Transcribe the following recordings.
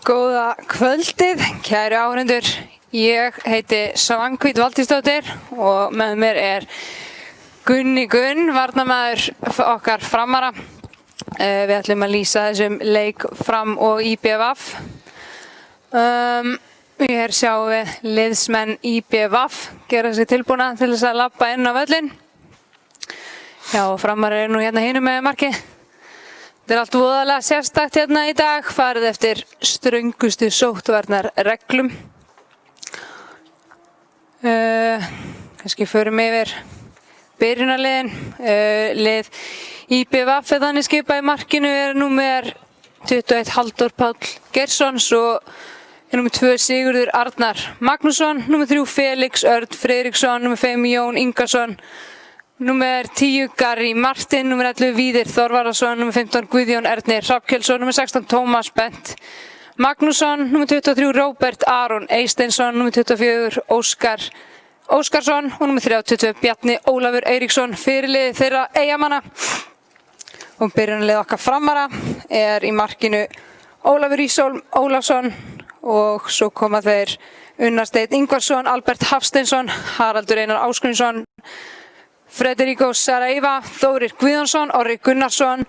Góða kvöldið, kæru áhorfendur. Ég heiti Svanhvít Valtýsdóttir og með mér er Gunni Gunn, varnarmaður okkar Framara. Við ætlum að lýsa þessum leik Fram og IBVF. Hér sjáum við liðsmenn IBVF gera sig tilbúna til þess að labba inn á völlinn. Já, Framar er nú hérna hinum með markið. Þetta er allt voðalega sérstakt hérna í dag, farið eftir ströngustu sóttvarnarreglum. Kannski förum yfir byrjunarliðin. Lið IBVF er þannig skipað í markinu er númer 21 Halldór Páll Geirsson, svo er númer 2 Sigurður Arnar Magnússon, númer 3 Felix Örn Friðriksson, númer 5 Jón Ingarsson, númer 10 Garri Martin, númer 11 Víðir Þorvarðarsson, númer 15 Guðjón Ernir Hrafnkelsson, númer 16 Tómas Bent Magnússon, númer 23 Róbert Aron Eysteinsson, númer 24 Óskar Óskarsson og númer 32 Bjarni Ólafur Eiríksson, fyrirliði þeirra Eyjamanna. Og byrjunarlið okkar Framara er í markinu Ólafur Ísólm Ólafsson og svo koma þeir Unnar Steinn Ingvarsson, Albert Hafsteinsson, Haraldur Einar Ásgrímsson, Frederico Saraiva, Þórir Guðjónsson, Orri Gunnarsson,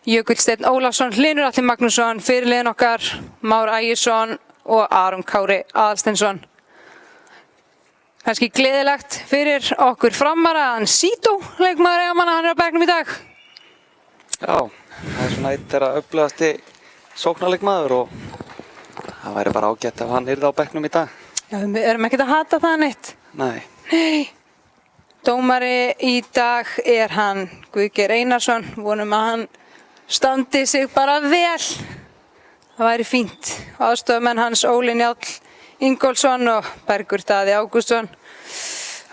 Jökull Steinn Ólafsson, Hlynur Atli Magnússon, fyrirliðin okkar Már Ægisson og Aron Kári Aðalsteinsson. Kannski gleðilegt fyrir okkur Framara að Sító, leikmaður Eyjamanna, hann er á bekknum í dag. Já, það er svona eitt þeirra öflugasti sóknarleikmaður og það væri bara ágætt ef hann yrði á bekknum í dag. Já, við erum ekkert að hata það neitt. Nei. Nei. Dómari í dag er hann Guðgeir Einarsson, vonum að hann standi sig bara vel. Það væri fínt. Aðstofamenn hans Óli Njáll Ingólfsson og Bergur Daði Ágústsson.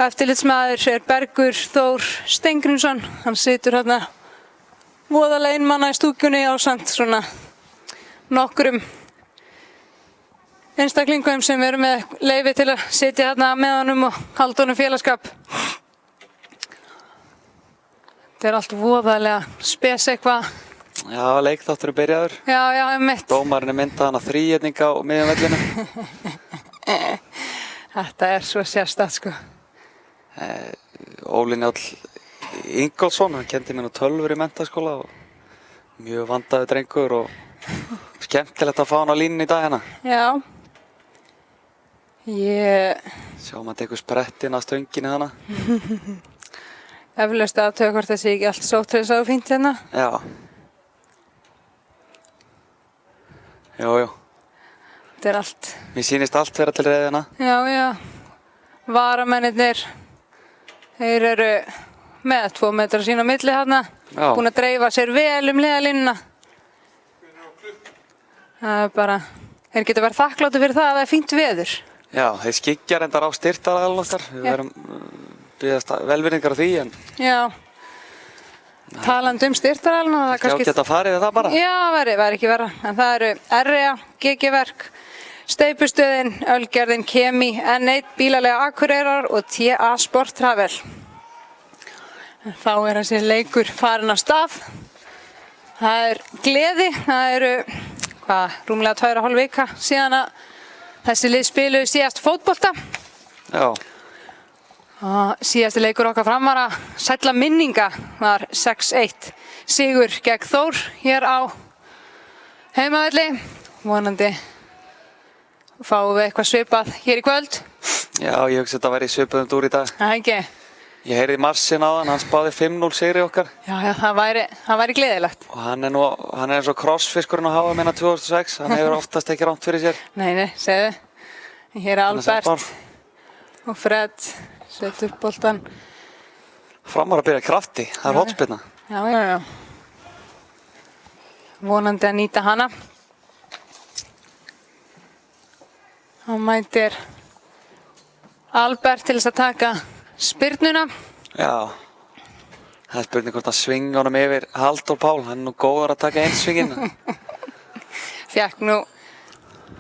Eftirlitsmaður er Bergur Þór Steingrímsson, hann situr hérna voðalega einmanna í stúkunni ásamt svona nokkrum einstaklingum sem eru með leyfi til að sitja hérna með honum og halda honum félagsskap. Þetta er allt voðalega spes eitthvað. Já, leikþátturinn byrjaður. Já, einmitt. Dómarinn er myndað hann á þríhyrning á miðjum vellinu. Þetta er svo sérstakt, sko. Óli Njáll Ingólfsson, hann kendi mér nú tölvur í menntaskóla og mjög vandaður drengur og skemmtilegt að fá hann á línunni í dag hérna. Já. Sjáum hann tekur sprettinn að stönginni hana. Eflaust aðtöku hvort það sé ekki allt sótthreinsa og fínt hérna. Já. Jú. Þetta er allt. Mér sýnist allt vera til reiðina. Já. Varamennirnir, þeir eru með 2 metra sín á milli hérna. Já. Búin að dreifa sér vel hliðarlínuna. Það er bara, þeir geta verið þakklátir fyrir það að það er fínt veður. Já, þeir skyggja reyndar á styrktaraðalinn okkar. Við verum byggðast velvirðingar á því en... Já. Talandi styrktaraðalinn, það er kannski... Já, geta farið það bara. Já, væri ekki verra. En það eru REA, GG-verk, Steypustöðin, Ölgerðin, Kemi, N1, Bílalega Akureyrar og TA Sport Travel. Þá er þessi leikur farin af stað. Það er gleði, það eru rúmlega 2,5 vika síðan að þessi lið spiluðu síðast fótbolta. Já. Síðasti leikur okkar Framara, sælla minninga, var 6-1 sigur gegn Þór hér á heimavelli. Vonandi fáum við eitthvað svipað hér í kvöld. Já, ég hugsa þetta að vera í svipuðum dúr í dag. Það ekki. Ég heyrði Marsin á hann spáði 5-0 sigri okkar. Já, það væri gleðilegt. Og hann er eins og crossfiskurinn á HM 2006, hann hefur oftast ekki rangt fyrir sér. Nei, segðu. Hér er Albert og Fred, set upp boltan. Framar að byrja krafti, það er hotspinna. Já. Vonandi að nýta hana. Hann mætir Albert til þess að taka spyrnuna. Já, það er spurning hvort að svinga honum yfir Halldór Pál, hann er nú góður að taka einsvingin. Fékk nú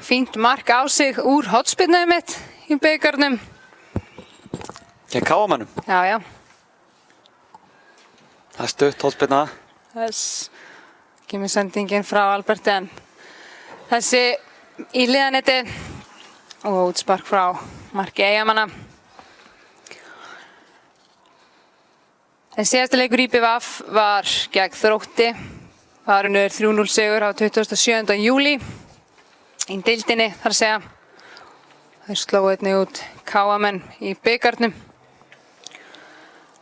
fínt mark á sig úr hotspinnaði mitt í bikarnum. Gegn KM-num. Já. Það er stutt hotspinnaða. Þess kemur sendingin frá Alberti en þessi í hliðanetti og útspark frá marki Eyjamanna. En síðasti leikur IBVF var gegn Þrótti. Það var unnur 3-0 sigur á 27. júlí í deildinni þar að segja. Þeir slógu einnig út KM í bikarnum.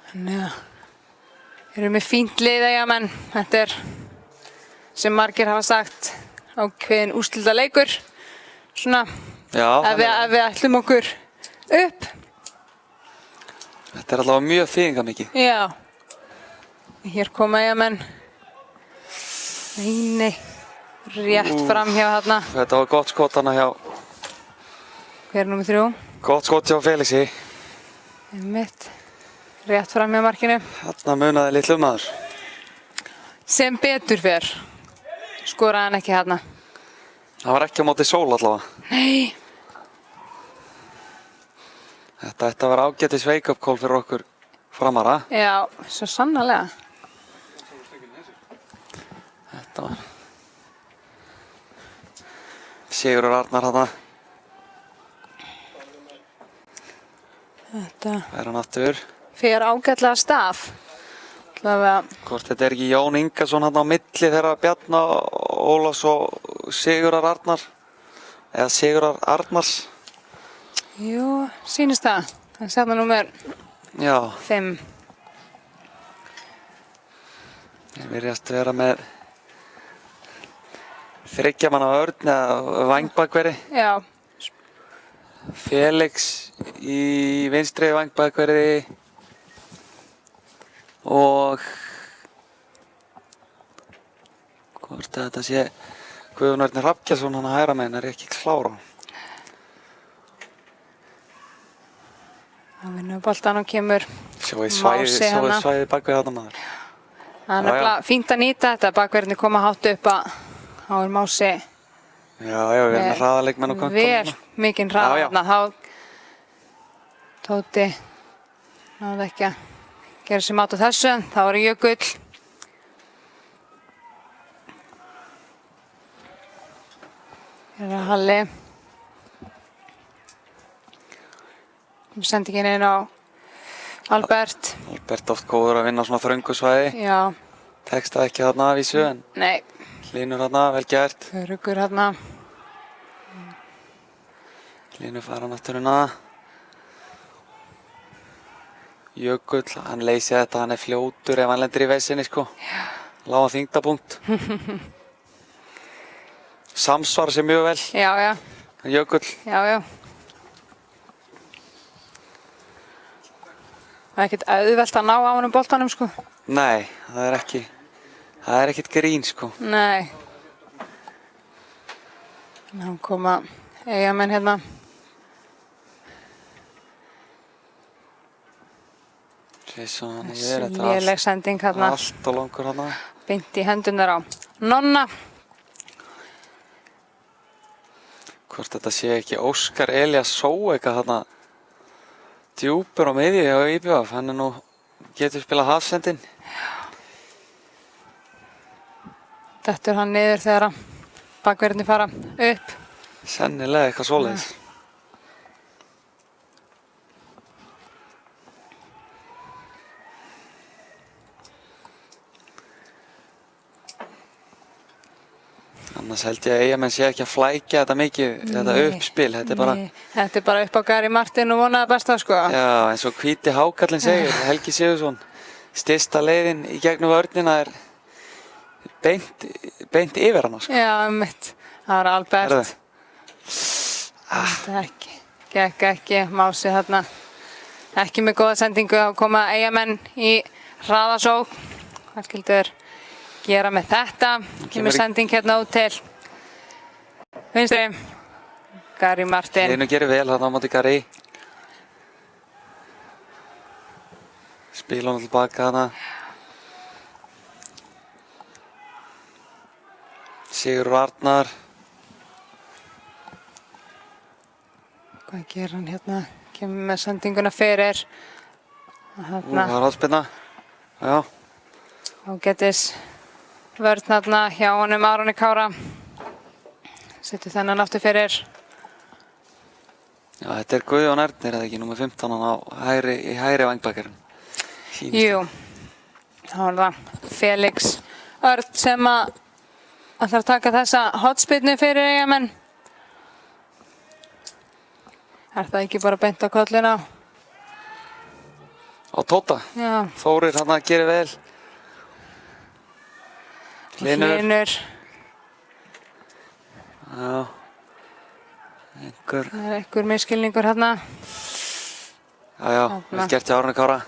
Þannig að þeir eru með fínt lið Eyjamenn. Þetta er sem margir hafa sagt ákveðin úrslitaleikur. Svona Já, ef við ætlum okkur upp. þetta er allavega mjög þýðingarmikið. Já. Hér koma Eyjamenn. Nei, rétt fram hjá þarna. Þetta var gott skot hana hjá, Hver er númer 3? gott skot hjá Felixi. Einmitt. Rétt fram hjá markinu. Þarna munaði litlu maður. Sem betur fer. Skoraði hann ekki þarna. Það var ekki á móti Sól allavega. Nei. Þetta ætti að vera ágætis wake-up call fyrir okkur framara. Já, svo sannarlega. Þetta var Sigurður Arnar þarna. Þetta Er hann aftur. fer ágætlega af stað. Allavega, Hvort þetta er ekki Jón Ingason hann á milli þeirra Bjarna Ólafs og Sigurðar Arnar. Eða Sigurðar Arnars. jú, sýnist það. Það er þarna númer Já, 5. þeir virðast vera með þriggjamanna vörn eða vangbakverði. Já, Felix í vinstri vangbakverði og hvort þetta sé Guðjón Árni Hrafnkelsson hann að hægra megin er ekki klára. það vinnur boltan og kemur Sjáu Mási hana. svæðið bakvið þarna maður. Það er Já, já. nefnilega fínt að nýta þetta. Bakverðinni koma hátt upp að þá er Mási Já, við erum með hraðaleikmenn og vel mikinn hraða Já, já. þarna. Þá Tóti náði ekki að gera sér mat á þessu. Þá er Jökull. Hér er Halli. Sendingin inn á Albert. Albert oft góður að vinna svona þröngu svæði. Já, Tekst það ekki þarna að vísu en nei, Hlynur þarna, vel gert. Haurugur hérna. Hlynur fara náttúruna. Jökull, hann leysið þetta, hann er fljótur ef hann lendir í vesinni sko. Lága þyngdapunkt. Samsvara sér mjög vel, Já, já, Jökull. já, já. Það er ekkert auðvelt að ná á honum boltanum sko. Nei, það er ekkert grín sko. Nei. Ná koma Eyjamenn hérna. Svissson, ég Þessi er þetta léleg sending hérna. allt og langur hana. Beint í hendunar á Nonna. Hvort þetta sé ekki Óskar Elías Sóeka þarna djúpur á miðju hjá IBVF. Hann er nú, getur spilað hafsendin. Dettur hann niður þegar að bakverðinni fara upp. Sennilega eitthvað svoleiðis. Annars held ég að Eyjamenn sé ekki að flækja þetta mikið, þetta Nei, uppspil. Þetta er bara, Nei, þetta er bara upp á Gary Martin og vonaði besta sko. já, eins og hvíti hákallinn segir, Helgi Sigurðsson. Stysta leiðin í gegnum vörnina er beint yfir hana sko. Já, mitt. Það var Albert. Herðu. Þetta ekki. Gekk ekki. Mási þarna. Ekki með góða sendingu að koma Eyjamenn í hraðasók. Hvað skildu þeir gera með þetta? Kemur sending hérna út til vinstri. Gary Martin. Hlynur gerir vel þarna á móti Gary. Spila hann tilbaka þarna. Sigurður Arnar. Hvað gerir hann hérna? Kemur með sendinguna fyrir. Það var hálfspilna. Já. Ágætis vörn þarna hjá honum Aroni Kára. Setur þennan aftur fyrir. Já, þetta er Guðjón Ernir, eða ekki, númer 15 hann á hægri vangbakkarinn. Jú, þá er það Felix Örn sem ætlar að taka þessa hotspinnu fyrir Eyjamenn. Er það ekki bara beint á kollina? Á Tóta. Já. Þórir hann að gera vel. Hlynur. Já. Það er einhver misskilningur hérna. Já, vel gert hjá Árni Kára.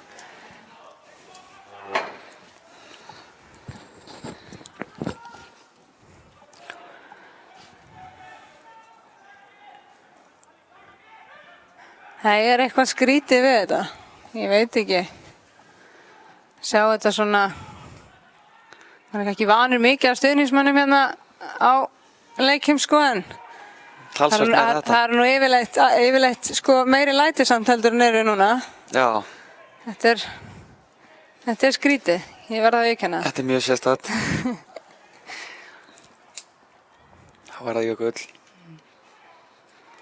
Það er eitthvað skrítið við þetta. Ég veit ekki. Sjá þetta svona. Það er ekki vanur mikið af stuðningsmönnum hérna á leikjum sko en. Talsvert með þetta. Það er nú yfirleitt sko meiri lætisamt heldur en eru núna. Já. Þetta er skrítið. Ég verð að viðurkenna. Þetta er mjög sérstakt. Þá var það Jökull.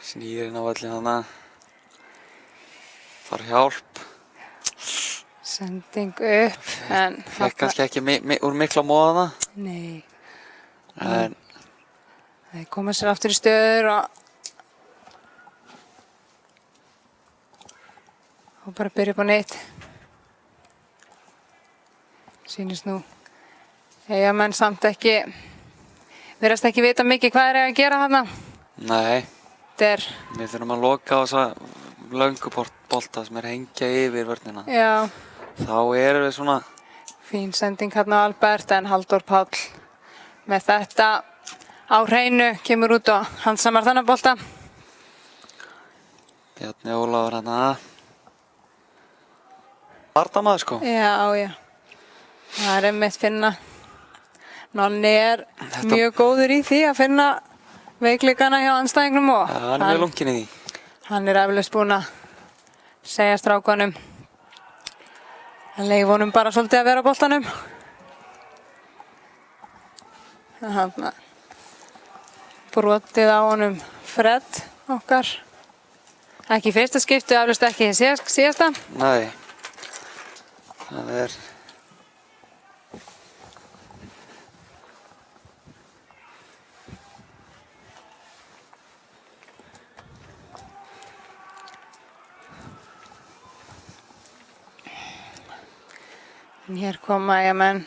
Snýrinn á völlinn þarna. Þar hjálp. Sending upp. Fekk kannski ekki úr mikla móðana. Nei. En Það koma sér aftur í stöður og bara byrja upp á neitt. Sýnist nú Eyjamenn samt ekki, virðast ekki vita mikið hvað er að gera þarna. nei, Við við þurfum að loka á þessa löngu bolta sem er hengja yfir vörnina. Já, Þá erum við svona, fín sending hérna á Albert en Halldór Páll með þetta á hreinu kemur út og handsamar þennan bolta. Bjarni Ólafur hann að. Vardamaður sko. Já. Það er einmitt finna. Nonni er mjög góður í því að finna veikleikana hjá andstæðingnum og Já, hann er mjög lunginn í því. hann er eflaust búinn að segja strákanum að leyfa honum bara svolítið að vera á boltanum. Þarna brotið á honum Fred okkar. Ekki í fyrsta skipti, eflaust ekki í síðasta. Nei. Það er En hér koma Eyjamenn.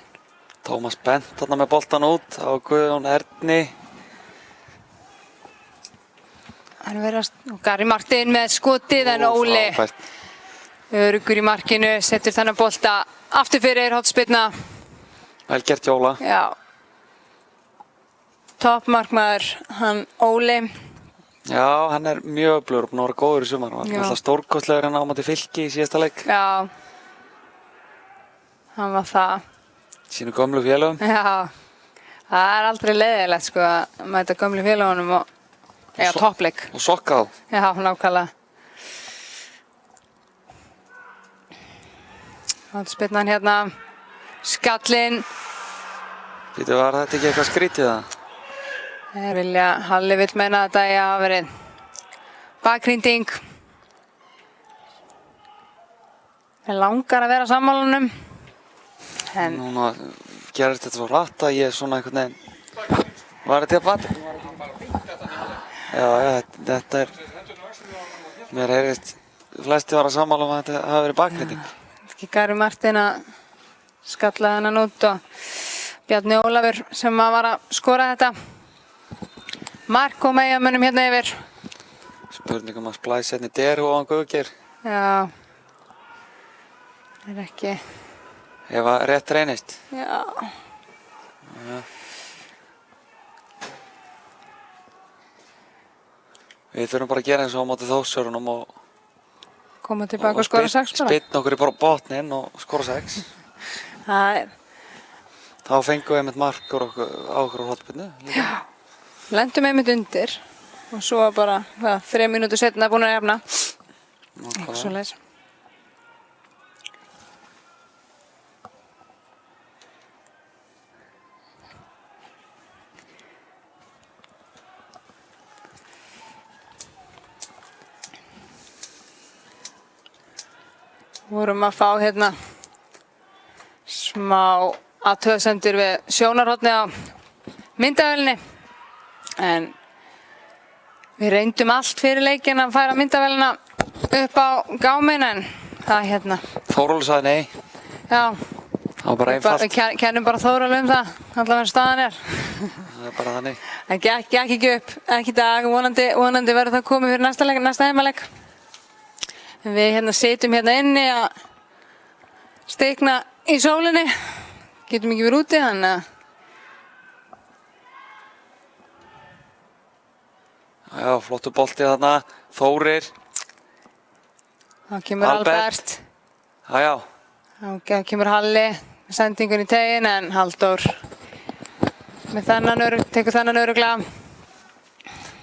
Tómas Bent þarna með boltan út á Guðjón Erni. Hann og Gary Martin með skotið en Óli Frábært. öruggur í markinu, setur þennan bolta aftur fyrir hotspyrna. Vel gert Jóla. Já. Toppmarkmaður hann Óli. Já, hann er mjög öflugur og búinn að vera góður í sumar. Hann var Já. alltaf stórkostlegur hérna á móti Fylki í síðasta leik. Já. Hann var það. Sínu gömlu félögum. Já. Það er aldrei leiðilegt sko að mæta gömlu félagunum og eiga toppleik. Og sokka á. Já, nákvæmlega. Hotspyrnan hérna. Skallinn. Býtu, var þetta ekki eitthvað skrítið það? Halli vill meina að þetta eigi að hafa verið bakgrinding. Ég langar að vera sammálunum. En Núna gerist þetta svo hratt að ég er svona einhvern veginn. Var þetta bata? Já, þetta er. Mér heyrðist flesti var að sammála um að þetta hafi verið bakgrinding. ekki Gary Martin að skalla þennan út og Bjarni Ólafur sem var að skora þetta. Mark kom Eyjamönnum hérna yfir. Spurningum að splæsa hérna í derhú á hann Guðgeir. Já. Það er ekki. Ef að rétt reynist. Já. Við þurfum bara að gera eins og á móti Þórsörunum og Koma tilbaka og skora 6 bara. spyrna okkur í botninn og skora 6. Það er. Þá fengum við einmitt mark á okkur á hotspyrnu. Já. Lendum einmitt undir og svo bara 3 mínútur seinna búin að jafna. Eitthvað svoleiðis. Vorum að fá hérna smá athugasemdir við sjónarhornið á myndavélinni. En við reyndum allt fyrir leikinn að færa myndavélina upp á gáminn en það hérna. Þóróli sagði nei. Já. Það var bara einfalt. Við kennum bara Þóróli það, allavega staðan er. Það bara þannig. Það gekk ekki upp, ekki í dag, vonandi verður það komið fyrir næsta heimaleik. En við hérna sitjum hérna inni að steikna í sólinni, getum ekki verið úti, þannig að Já, flottu bolti þarna, Þórir. þá kemur Albert. Já. Þá kemur Halli með sendingun í tegin en Halldór með tekur þennan örugglega.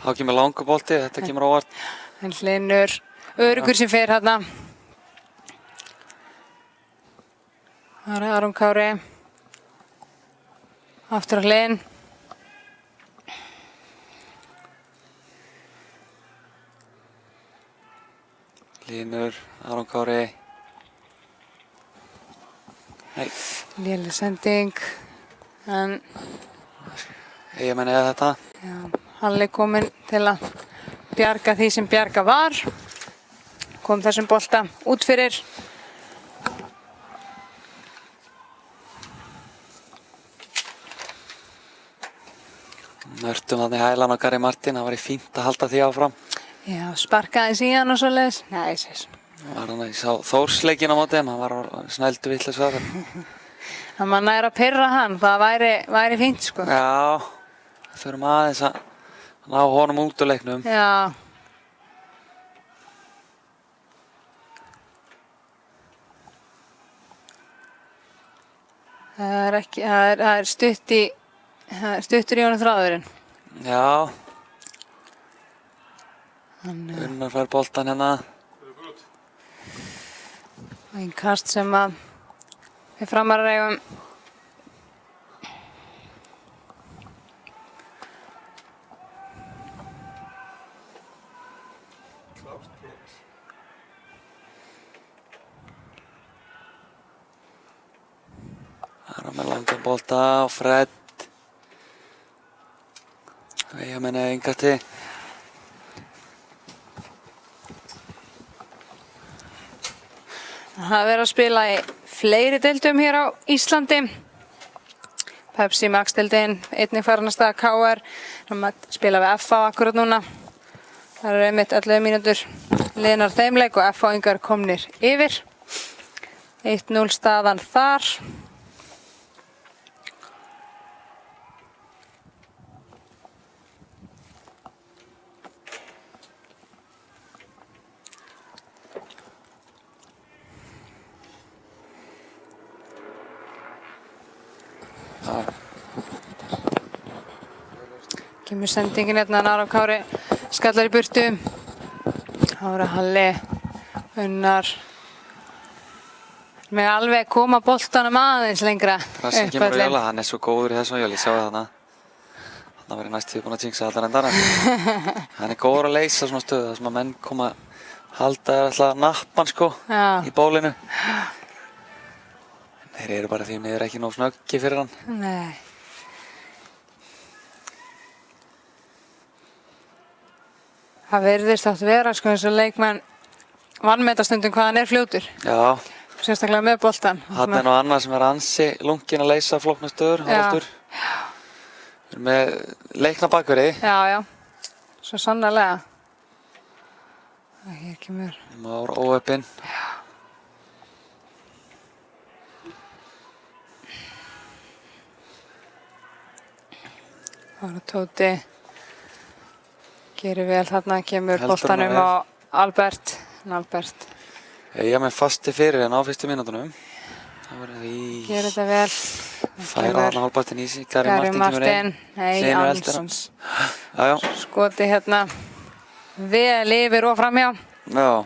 Þá kemur langur bolti, þetta kemur óvart. En Hlynur öruggur sem fer hérna. Það er Aron Kári. Aftur á Hlyn. Hlynur, Aron Kári. Nei. Léleg sending. En Eyjamenn eða þetta. já, Halli kominn til að bjarga því sem bjarga var. Kom þessum bolta út fyrir. Nörtum þarna í hælan á Gary Martin, það var fínt að halda því áfram. Já, sparkaði síðan og svoleiðis. Nei, sér. Var hann að sá Þórsleikin á móti, hann var snældu vitlaus að það. Það manna er að pirra hann, það væri fínt sko. Já, þurfum aðeins að ná honum út úr leiknum. Já. Það er stuttur í honum þráðurinn. Já. Unnar fær boltan hérna. Einn kast sem að við framarar eigum. Það er með langan bolta og Fred. Eyjamenn eða Ingati. Það er verið að spila í fleiri deildum hér á Íslandi. Pepsi Max-deildin, einnig farin að staða KR. Það er að spila við FH akkurat núna. Það eru einmitt 11 mínútur liðnar þeim leik og FH-ingar komnir yfir. 1-0 staðan þar. Kemur sendingin hérna, Aron Kári skallar í burtu. Ára Halli, Unnar. Með alveg koma boltanum aðeins lengra. Það sem kemur á Jóla, hann er svo góður í þessum Jóli, ég sá það þarna. Hann var í næstu búinn að jinxa allar endana. Hann er góður að leysa svona stöðu, þar sem að menn koma að halda alltaf nappan sko í bólinu. Þeir eru bara því miður ekki nóg snöggi fyrir hann. Nei. Það virðist átt vera sko eins og leikmenn vanmeta stundum hvað hann er fljótur. Já. Sérstaklega með boltan. Hann er nú annað sem er ansi lunginn að leysa flókna stöður, Haraldur. Við erum með leikna bakverði. Já, já. Svo sannarlega. Hér kemur Már óöppinn. Ára Tóti. Gerir vel þarna, kemur boltanum á Albert. Albert. Ég með fasti fyrir hérna á fyrstu mínútunum. Það var því... Gerir þetta vel. Færa þarna hálfpartinn í sig. Gary Martin kemur inn. Nei, Anderssons. Já. Skoti hérna vel yfir og framhjá. Já.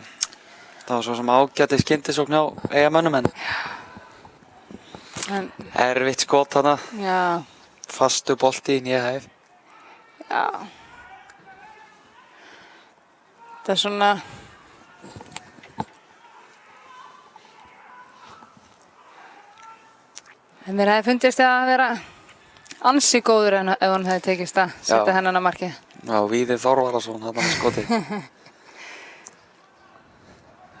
Það var svo sem ágæti skyndisókn á Eyjamönnum en erfitt skot þarna. Já. Fastu bolti í nýja hæð. Já. Þetta er svona En mér hefði fundist að vera ansi góður en ef hann hefði tekist að setja hennan að markið. Já, Víðir Þorvarason, hann með skotið.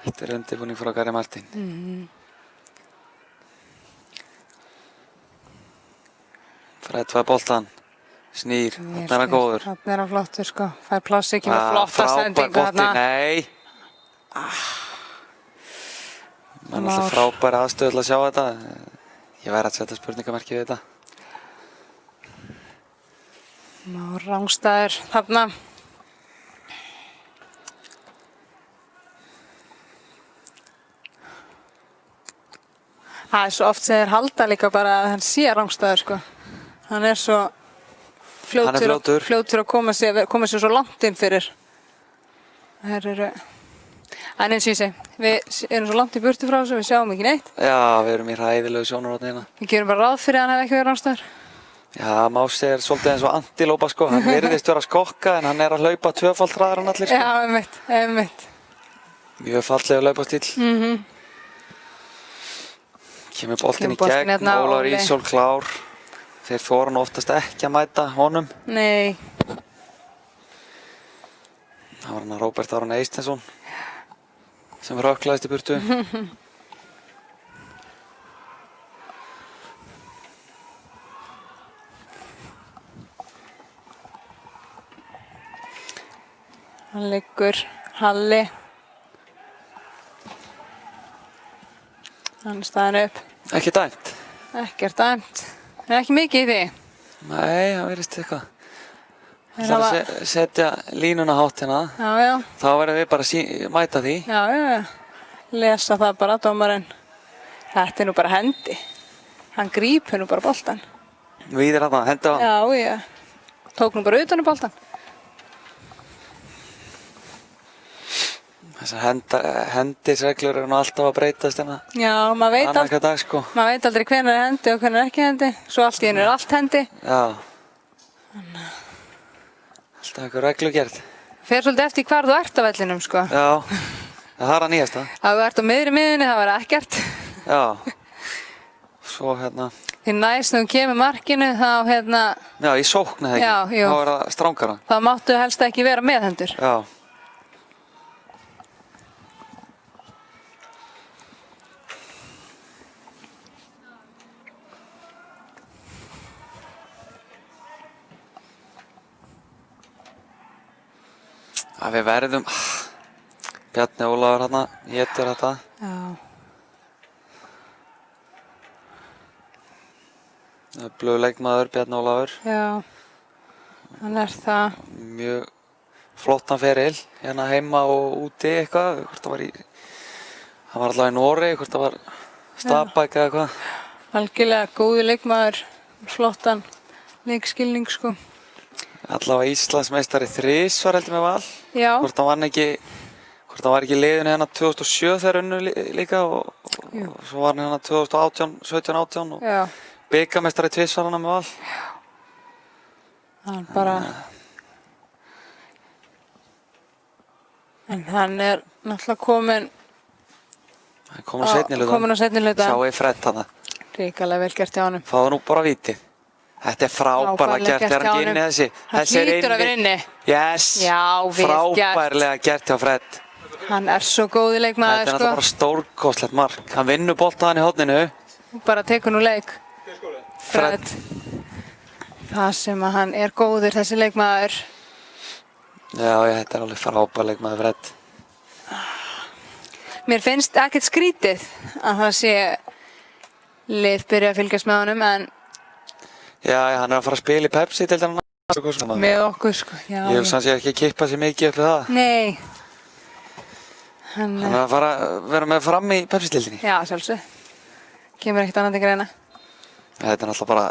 Þetta er undirbúning frá Gary Martin. Fred fær boltan, snýr, hann er hann góður. Hann er hann flottur sko, fær pláss ekki með flotta sendingu Frábær bolti, nei. Man er alltaf frábær aðstöð til að sjá þetta. Ég væri að setja spurningamerki við þetta. Már rangstæður þarna. Það er svo oft sem þeir halda líka bara að hann sé rangstæður sko. Hann er svo fljótur að koma sér svo langt inn fyrir. En eins og ég segi, við erum svo langt í burtu frá þessu, við sjáum ekki neitt. Já, við erum í hræðilegu sjónarhorni hérna. Við gerum bara ráð fyrir að hann hef ekki verið rangstæður. Já, Mási er svolítið eins og antilópa sko, hann virðist vera að skokka en hann er að hlaupa tvöfalt hraðar en allir sko. Já, einmitt. Mjög fallegur hlaupastíll. Kemur boltinn í gegn, hérna, Ólafur Ísól klár. Þeir þora nú oftast ekki að mæta honum. Nei. Það var hann að Róbert Aron Eysteinsson sem rökklaðist í burtu. Hann liggur, Halli. Hann er staðinn upp. Ekki dæmt. Ekkert dæmt. Það er ekki mikið í því. Nei, það virðist eitthvað. Það er að setja línuna hátt hérna. Já. Þá verðum við bara að mæta því. Já. Lesa það bara, dómarinn. Þetta er nú bara hendi. Hann grípur nú bara boltan. Víðir hann að henda á. Já. Tók nú bara utan boltan. Þessar hendisreglur eru nú alltaf að breytast hérna. Já, maður veit aldrei hvenær er hendi og hvenær er ekki hendi. Svo allt í einu er allt hendi. Já. Alltaf eitthvað reglugerð. Fer svolítið eftir hvar þú ert á vellinum, sko. Já, það er að nýjasta. Ef þú ert á miðri miðunni, það var ekkert. Já. Svo hérna. Því næst þegar þú kemur markinu, þá hérna. Já, í sókn eða ekki. Já, jú. Þá er það strangara. Þá máttu helst ekki vera meðhendur. Já. Að við verðum, Bjarni Ólafur hérna, étur þetta. Já. Öflugur leikmaður, Bjarni Ólafur. Já, hann er það. Mjög flottan feril, hérna heima og úti eitthvað. Hann var alltaf í Noregi, hvort það var Stabæk eða eitthvað. Algjörlega góður leikmaður, flottan leikskilning sko. Allavega Íslandsmeistari þrisvar heldur með Val. Já. Hvort hann var ekki í liðinu hérna 2007 þegar unnu líka og svo var hann hérna 2018, 17-18 og bikarmeistari tvisvar hann með Val. Já. Hann bara... En hann er náttúrulega kominn á seinni hluta. Sjáu Fred hana. Ríkalega vel gert hjá honum. Fáðu nú bara víti. Þetta er frábærlega gert þegar hann inni þessi. Hann hlýtur að vera inni. Yes. Já, vel gert. Frábærlega gert hjá Fred. Hann er svo góði leikmaður sko. Þetta er náttúrulega bara stórkostlegt mark. Hann vinnur boltaðan í horninu. Bara tekur nú leik. Fred. Það sem að hann er góður þessi leikmaður. Já, þetta er alveg frábær leikmaður Fred. Mér finnst ekkert skrítið að það sé lið byrja að fylgjast með honum en já, hann er að fara að spila í Pepsi til þennan með okkur sko. Já, ég vil sanns ég ekki að kippa sér mikið upp við það. Nei. Hann er að fara að vera með fram í Pepsi-dildinni. Já, sjálfsög. Kemur ekkert annað til greina. Þetta er náttúrulega bara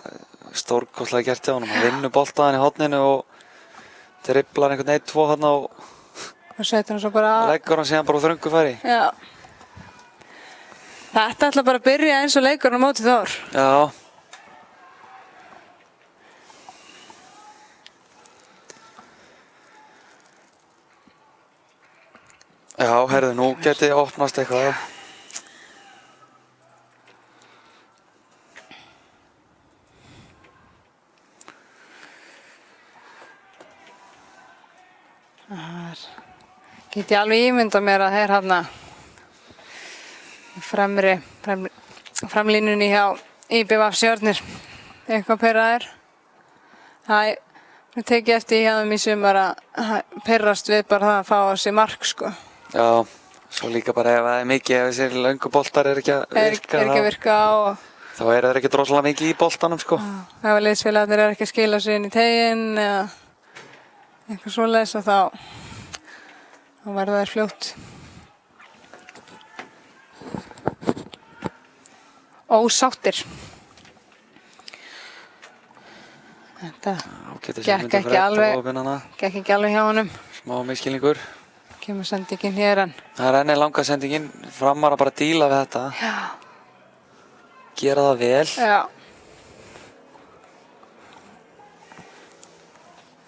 stórkostlega gert hjá honum. Hann vinnur boltaðan í horninu og dribblar einhvern 1-2 þarna og setur hann svo bara leggur hann síðan bara úr þröngu færi. Já. Þetta ætla bara að byrja eins og leikurinn á móti Þór. Já. Já, herðu, nú geti opnast eitthvað. get ég alveg ímyndað mér að þeir hérna framlínunni hjá IBVF Stjörnir eitthvað pirraðir. Það tekið eftir hjá þeim í sumar að pirrast við bara það að fá á sig mark sko. Já, svo líka bara ef það er mikið, ef þessir löngu boltar er ekki að virka og þá eru þeir ekki droslega mikið í boltanum sko. Ef að liðsfélagarnir eru ekki að skila sig inn í teginn eða eitthvað svoleiðis og þá verða þeir fljótt ósáttir. Þetta gekk ekki alveg hjá honum. Smá miskilningur. Kemur sendingin hér en. Það er enni langa sendingin. Framar að bara díla við þetta. Já. Gera það vel. Já.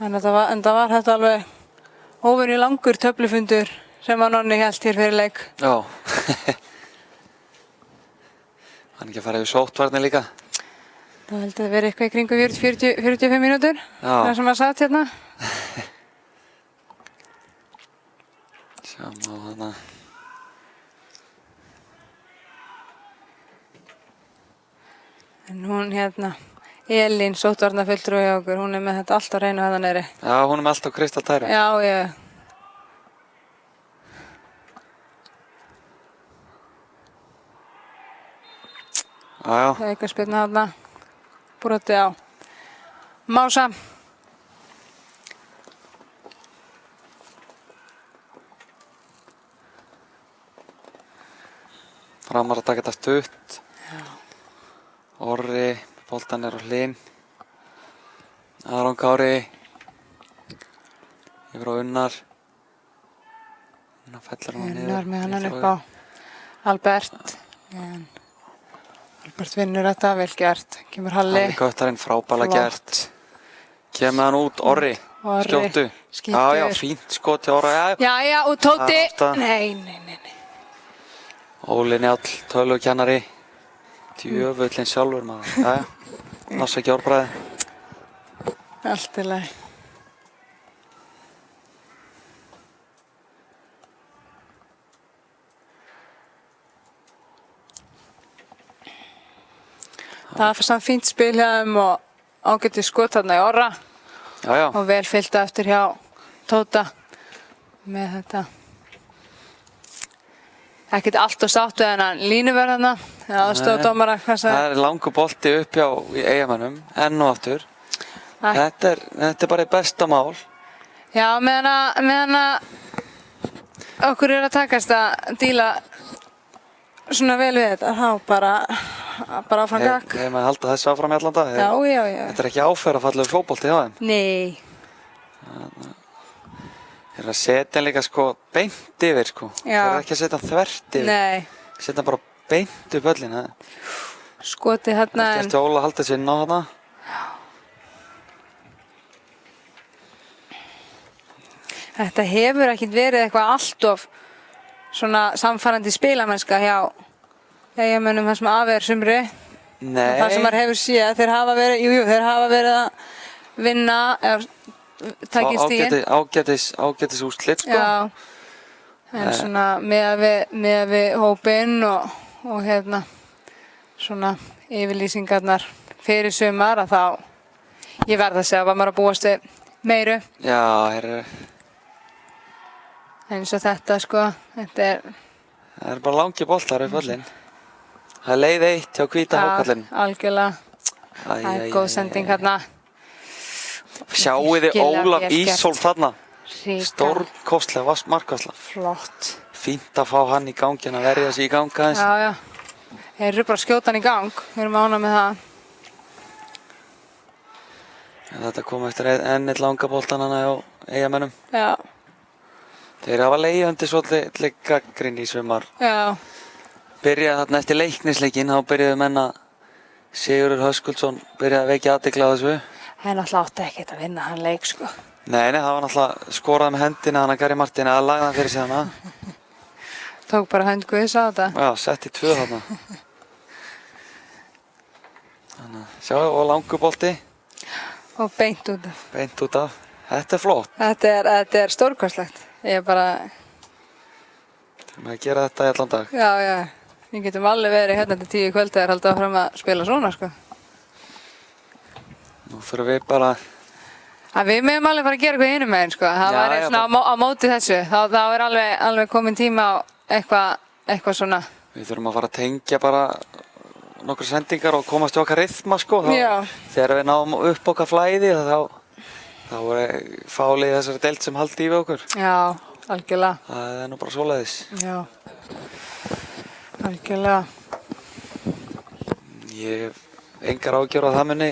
En það var þetta alveg óvenju langur töflufundur sem að Nonni hélt hér fyrir leik. Já. Hann ekki að fara yfir sóttvarnir líka. Það held að vera eitthvað í kringu 45 mínútur. Það sem að satt hérna. Sjáum á hana. En hún hérna, Elín, sóttvarnafulltrúi hjá okkur, hún er með þetta allt á hreinu hérna niðri. Já, hún er með allt á kristaltæru. Já, ég. Já. Aukaspyrna þarna, brotið á Mása. Framar að taka þetta stutt. Já. Orri, boltan er á hlinn. Aron Kári. Yfir á Unnar. Unnar fellar hann niður. Unnar með hann upp á Albert. En Albert vinnur þetta, vel gert. Kemur Halli. Halli Köttarinn, frábærlega gert. Kemur hann út, Orri. Skjóttu. Skítur. Já, fínt skot til Orra. Já, og Tóti. Nei. Óli Njáll, tölvukennari. Djöfullinn sjálfur maður. Jæja, náttúrulega ekki orðbræði. Allt í lagi. Það var samt fínt spil hjá þeim og ágætið skot þarna í Orra. Já. Og vel fylgt eftir hjá Tóta með þetta. Ekkert allt og sáttu en hann línuverðana, aðstofadómara. Það er langur bolti upp hjá Eyjamönnum, enn og aftur. Þetta er bara í besta mál. Já, meðan að okkur er að takast að díla svona vel við þetta, þá bara áfram gakk. Hefur maður haldið þessu áfram í allan dag? Já. Þetta er ekki áferðarfallegur fótbolti hjá þeim? Nei. Þeir eru að setja líka sko beint yfir sko. Þeir eru ekki að setja þvert yfir. Nei. Setja bara beint upp öllina. Skotið hérna en. Þetta er Óla að halda sér inn á þarna. Þetta hefur ekkert verið eitthvað allt of svona samfærandi spilamennska hjá Eyjamönnum þar sem aðver sumri. Nei. Það sem maður hefur séð, þeir hafa verið að vinna takið stíðin. Ágætis úrslit sko. Já, en svona með við hópinn og hérna svona yfirlýsingarnar fyrir sumar að þá ég verð að segja að maður að búast við meiru. Já, herru. Eins og þetta sko, það er bara langi boltar upp öllin. Það er leið 1 hjá hvíta hákallinn. Algjörlega. Það er góð sending hérna. Sjáuði Ólaf Ísól þarna. Stórkostlega markvarsla. Flott. Fínt að fá hann í gangin að verja sig í ganga aðeins. Já. Þeir eru bara að skjóta hann í gang. Við erum ánægð með það. Þetta kom eftir ennill langa boltan hana á Eyjamönnum. Já. Þeir hafa legið undir svolítið gagnrýni í sumar. Já. Byrjaði þarna eftir leiknisleikinn, þá byrjuðu menn að Sigurður Höskuldsson byrjaði að vekja athygli á þessu. Það náttúrulega átti ekkert að vinna hann leik sko. Nei, það var náttúrulega skorað með hendina hann að Gary Martin að laga hann fyrir sig hana. Tók bara hönd Guðs á þetta. Já, setti 2 þarna. Sjáu, og langur bolti. Og beint út af. Beint út af. Þetta er flott. Þetta er stórkostlegt. Ég bara Þurfum að gera þetta í allan dag. Já, já. Við getum alveg verið hérna til 10 kvöld þegar haldið áfram að spila svona, sko. Nú fyrir við bara... Við mögum alveg fara að gera eitthvað hinum meginn, sko. Það væri svona á móti þessu. Þá er alveg komin tíma á eitthvað svona. Við þurfum að fara að tengja bara nokkra sendingar og komast í okkar rytma, sko. Þegar við náum upp okkar flæði, þá er fálið þessari deild sem haldi í við okkur. Já, algjörlega. Það er nú bara svoleiðis. Já, algjörlega. Ég hef engar ágjör að það muni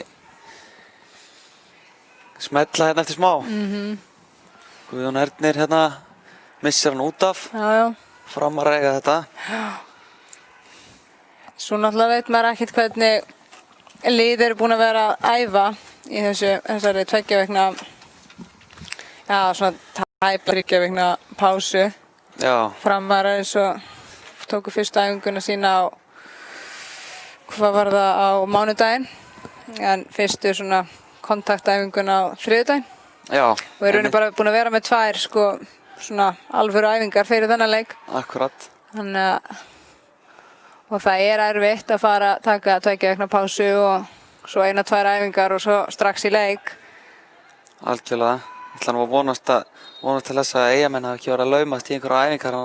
smetla hérna eftir smá. Guðjón Ernir hérna missir hann út af. Já. Fram að reyga þetta. Já. Svo náttúrulega veit maður ekkert hvernig lið eru búin að vera að æfa í þessari 2 vikna, svona tæpa 3 vikna pásu. Já. Framar eins og tóku fyrstu æfinguna sína hvað var það, á mánudaginn, en fyrstu svona kontaktæfinguna á þriðjudaginn. Já. Og við erum bara búin að vera með 2 svona alvöru æfingar fyrir þennan leik. Akkurat. Og það er erfitt að fara að taka 2 vikna pásu og svo 1-2 æfingar og svo strax í leik. Algjörlega. Ég ætla nú að vonast til þess að Eyjamenn hafi ekki verið að laumast í einhverja æfingar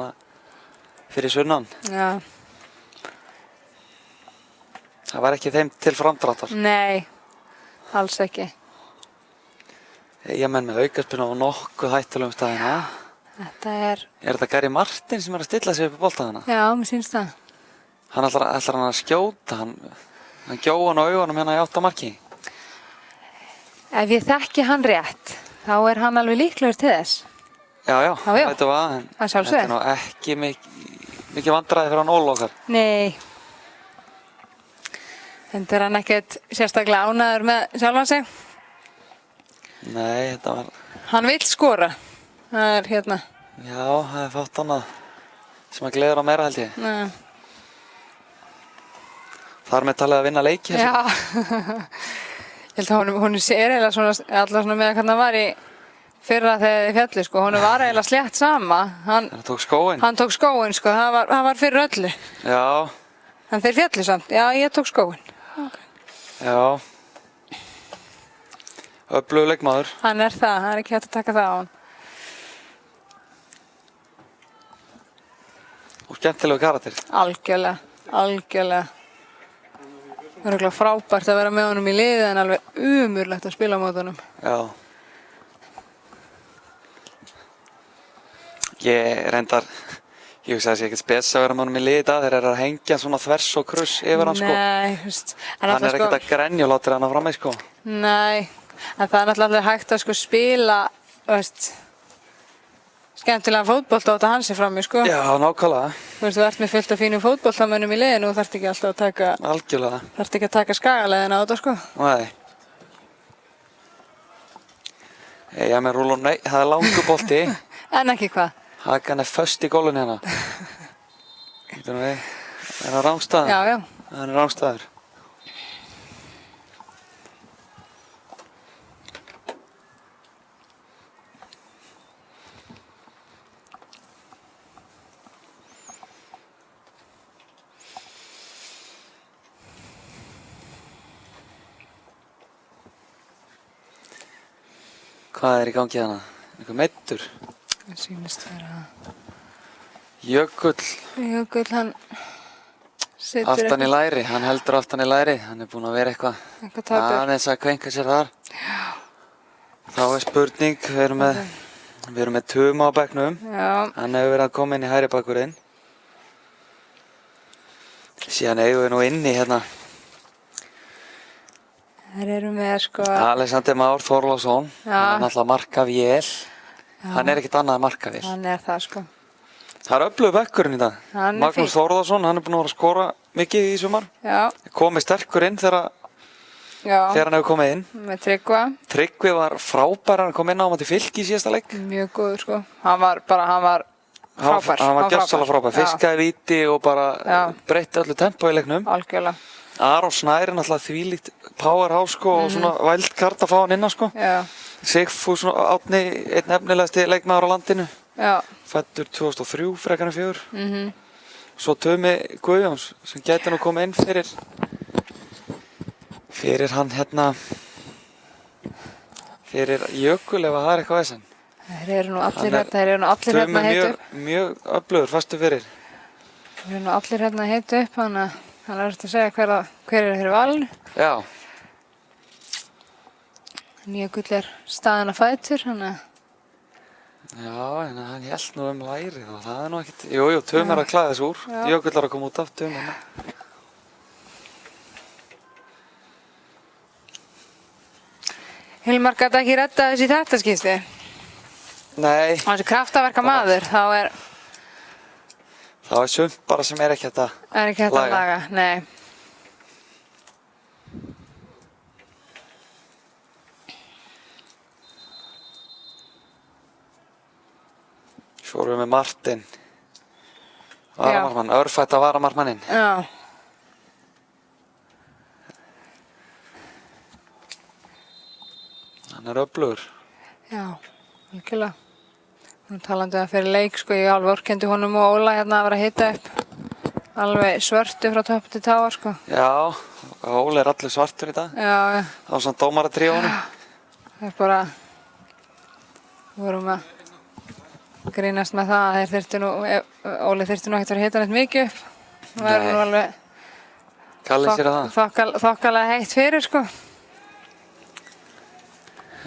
fyrir sunnan. Já. Það var ekki þeim til framdráttar. Nei, alls ekki. Eyjamenn með aukaspyrnu á nokkuð hættulegum staðina. Þetta er... Er þetta Gary Martin sem er að stilla sig upp í boltana? Já, mér sýnst það. Hann ætlar hann að skjóta, hann gjóa hann á augunum hérna í 8 marki. Ef ég þekki hann rétt, þá er hann alveg líklegur til þess. Já, þetta var, en þetta er nú ekki mikið vandræði fyrir hann Óla okkar. Nei. En er hann ekkert sérstaklega ánægður með sjálfan sig? Nei, þetta var... Hann vill skora. Það er hérna. Já, það er fátt annað sem að gleður á meira held ég. Nei. Þar með talið að vinna leiki. Já. Ég held að hún sér eiginlega svona, allavega svona með hvernig hann var í fyrra þegar þið fjallu, sko. Hún var eiginlega slétt sama. Hann tók skóinn. Hann tók skóinn, sko. Það var fyrir öllu. Já. En þeir fjallu samt. Já, ég tók skóinn. Okay. Já. Öflugur leikmaður. Hann er það. Það er ekki hægt að taka það á hann. Og skemmtilegu karakter. Algjörlega. Það er örugglega frábært að vera með honum í liði en alveg umurlegt að spila mót honum. Já. Ég hugsa að það sé ekkert spes að vera með honum í liði í dag. Þeir eru að hengja svona þvers og kruss yfir hann, sko. Nei, veist. Hann er ekkert að grenja og láta hann fram með, sko. Nei, en það er náttúrulega hægt að sko spila, veist, skemmtilega fótbolta á þetta hans er frammi, sko. Já, nákvæmlega. Þú ert með fullt af fínum fótboltamönnum í liðinu og þarft ekki alltaf að taka... Algjörlega. Þarft ekki að taka skagaleiðina á þetta, sko. Nei. Ég er með rúlun, nei, það er langur bolti. En ekki hvað? Hakan er föst í gólun hérna. Getur við, er það rángstæður? Já. Það er rángstæður. Hvað er í gangi hérna? Einhver meiddur? Það sýnist vera... Jökull, hann situr aftan í læri, hann heldur aftan í læri, hann er búinn að vera eitthvað aðeins að kvenka sér þar. Já. Þá er spurning, við erum með Tuma á bekknum, hann hefur verið að koma inn í hægri bakvörðinn. Síðan eigum við nú inni hérna. Þær eru með sko... Alexander Már Þorláksson, hann er náttúrulega markavél, hann er ekkert annað en markavél. Hann er það, sko. Það er öflugur bekkurinn í dag. Magnús Þórðarsson, hann er búinn að vera að skora mikið í sumar. Já. Komið sterkur inn þegar hann hefur komið inn. Með Tryggva. Tryggvi var frábær, hann kom inn á móti Fylki í síðasta leik. Mjög góður, sko. Hann var frábær. Hann var gjörsamlega frábær. Fiskaði víti og bara breytti öllu tempó í leiknum. Algjörlega. Aron Snær er náttúrulega þvílíkt powerhouse, sko, og svona wildcard að fá hann innan, sko. Já. Sigfús Árni, einn efnilegasti leikmaður á landinu. Já. fæddur 2003 frekar en 4. Svo Tumi Guðjóns sem gæti nú komið inn fyrir hann fyrir Jökul ef að það eitthvað vesen. Þeir eru nú allir hérna að heita upp. Mjög öflugur, fastu fyrir. Þeir eru nú allir hérna að heita upp, þannig að það er eftir að segja hver eru fyrir valinu. Já. Jökull er staðinn á fætur, þannig að... Já, en hann hélt nú lærið og það er nú ekkert... Jú, Tumi er að klæða þessu úr. Jökull er að koma út af Tumi. Hilmar gat ekki redda þessi í þetta skipti. Nei. Þessi kraftaverka maður, þá er sumt bara sem er ekki hægt að laga. Nei. Svo erum við með Martin. Varamarmann, örfætta varamarmanninn. Já. Hann er öflugur. Já, algjörlega. Nú talandi að fyrir leik, sko, ég alveg orkendi honum og Óla hérna að vera að hita upp. Alveg svörtu frá topp til táar, sko. Já, Óli er allir svartur í dag. Já. Það var svona dómaratríónum. Það er bara, við vorum að grínast með það að Óli þyrfti nú ekkert að vera að hita neitt mikið upp. Það verður nú alveg Kalli sér að það. Þokkalega heitt fyrir, sko.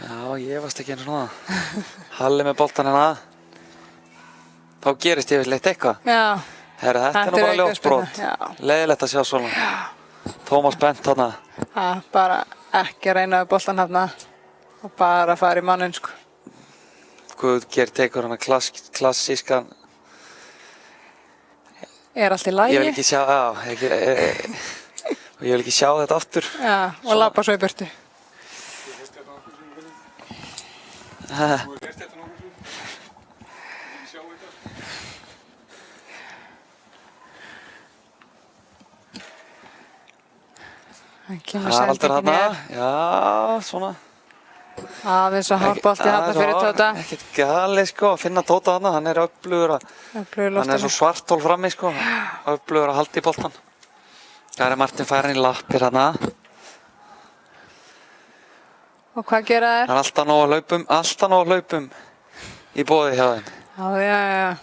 Já, ég varst ekki eins og það. Halli með boltan hérna. Þá gerist yfirleitt eitthvað. Já. Herra, þetta er nú bara ljótt leiðilegt að sjá svona. Tómas Bent þarna. Bara ekki að reyna við boltan þarna og bara fara í manninn, sko. Guðgeir tekur hana klassískan. Er allt í lagi? Ég vil ekki sjá, ég vil ekki sjá þetta aftur. Já, og labba svo í burtu. Haraldur þarna, já, svona. Aðeins að hálfbolti þarna fyrir Tóta. Ekkert galið, sko, að finna Tóta þarna, hann er öflugur hann er svo svartól frammi, sko, öflugur að halda í boltan. Það er Martin færin í lappir þarna. Og hvað gera þær? Það er alltaf nóg að hlaupum í boði hjá þeim. Já.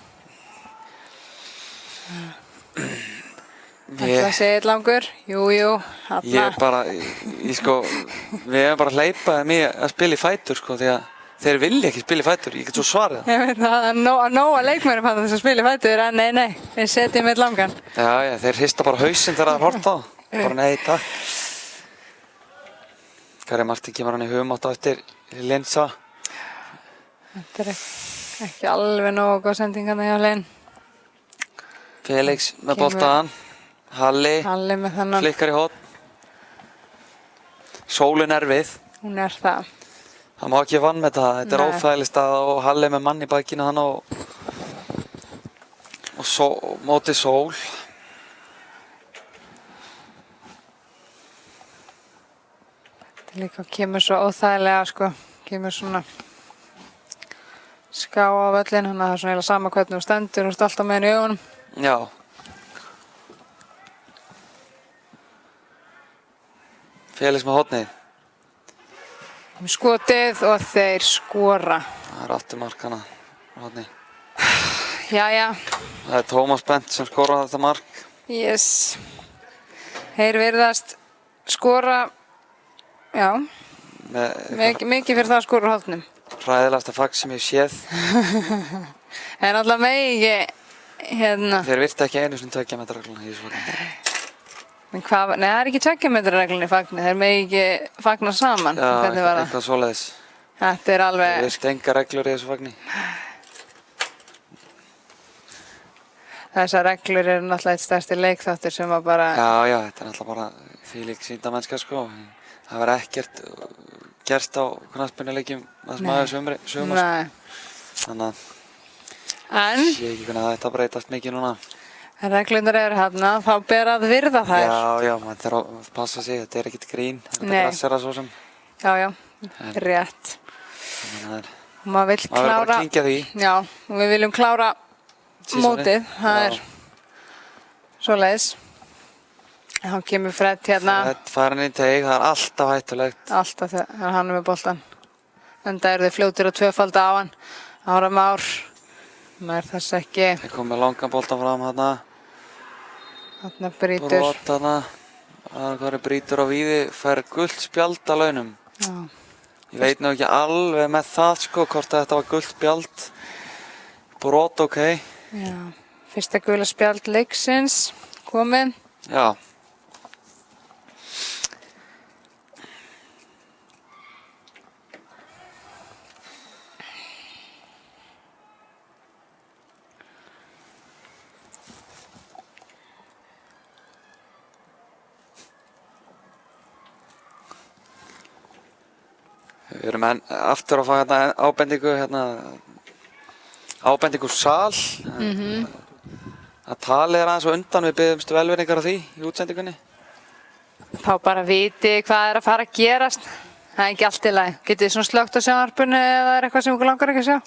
Þetta segir langur, jú, við erum bara að hleypa þeim í að spila í fætur, sko, því að þeir vilja ekki spila í fætur, ég get svo svarið það. Ég veit það er nóg að leikmennum hann þess að spila í fætur, en nei, við setjum eitt langan. Já, þeir hrista bara hausinn þegar það horta á, bara nei, takk. Kari Martin kemur hann í humátt á eftir Linsa. Þetta er ekki alveg nógu góð sendingarna hjá Linn. Felix með boltaðan. Halli með þennan. Flikkar í hótt. Sólin er við. Hún er það. Það má ekki vann með það. Þetta er óþægileg staða og Halli með mann í bakinu hann og móti Sól. Þetta líka kemur svo óþægilega, sko. Kemur svona ská á völlin, þannig að það er svona eiginlega sama hvernig þú stendur og alltaf með henni í augunum. Já. Felix með hornið. Skotið og þeir skora. Það er afturmark hana, hornið. Jæja. Það er Tómas Bent sem skoraði þetta mark. Yes. Þeir virðast skora, já, mikið fyrir það að skora úr hornum. Hræðilegasta fagg sem ég séð. En alltaf megi, hérna. Þeir virta ekki einu sinni 2 metra regluna í þessu horni. Nei, það er ekki 2 metra reglunni í fagni, þeir megi ekki fagna saman. Já, eitthvað svoleiðis. Þetta er alveg... Þeir virta enga reglur í þessu fagni. Þessar reglur eru náttúrulega eitt stærsti leikþáttur sem að bara... Já, þetta er náttúrulega bara þvílík sýndamennska, sko. Það var ekkert gerst á knattspyrnuleikjum það sem aðeins sumar. Nei. Þannig að ég sé ekki hvernig það ætti að breytast mikið núna. Reglurnar eru hérna, þá ber að virða þær. Já, maður þarf að passa sig, þetta er ekkert grín. Þetta grassera svo sem. Já, rétt. Maður vill Maður verður bara klára. að kynkja því. Já, og við viljum klára Seasonið. mótið. Það Já. er svoleiðis. Þá kemur Fred hérna. Fred farin í teig, það er alltaf hættulegt. Alltaf þegar hann er með boltan. Enda eru þið fljótir að tvöfalda á hann. Ára með ár. Maður þess ekki. Þeir komið með langan boltan fram hérna. Þarna brýtur. Brot hérna. Það er brýtur á víði, fær gult spjald að launum. Já. Ég veit nú ekki alveg með það sko, hvort að þetta var gult spjald. Brot, ok. Já. Fyrsta gula spjald leiksins komið. Já. Við erum aftur að fá ábendingu sal. Það talið er aðeins og undan, við biðjumst velvirðingar á því í útsendingunni. Þá bara viti hvað er að fara að gerast. Það er ekki allt í lagi. Getið þið svona slögt á sjónvarpinu eða er eitthvað sem ykkur langar ekki að sjá?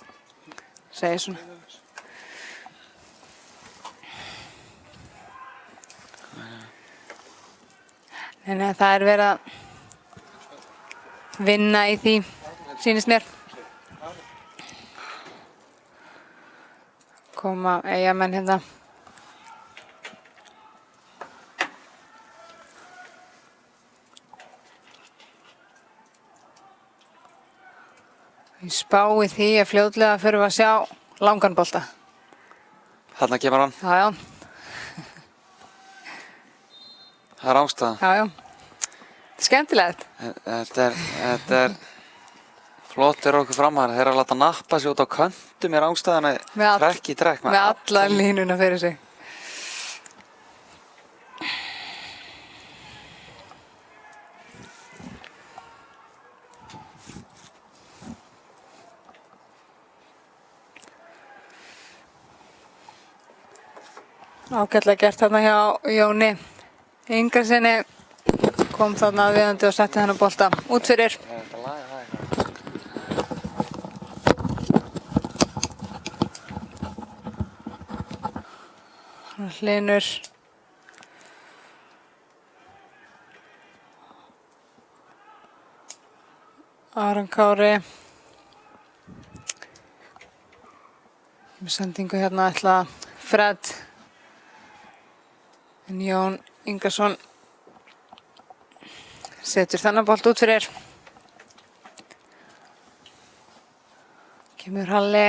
Segir svona. Nei, það er verið að vinna í því, sýnist mér. Koma Eyjamenn hérna. Ég spái því að fljótlega förum við að sjá langan bolta. Þarna kemur hann. Já, já. Það er ástæða. Já, já. Þetta er skemmtilegt. Þetta er flottir okkur framar. Þeir eru að láta nappa sig út á köntum í ástæðana trekk í trekk. Með alla línuna fyrir sig. Ágætlega gert þarna hjá Jóni Ingarsinni. Kom þarna viðandi og setti þennan bolta út fyrir. Hlynur. Aron Kári. Með sendingu hérna ætla Fred. En Jón Ingarsson setur þennan bolt út fyrir. Kemur Halli.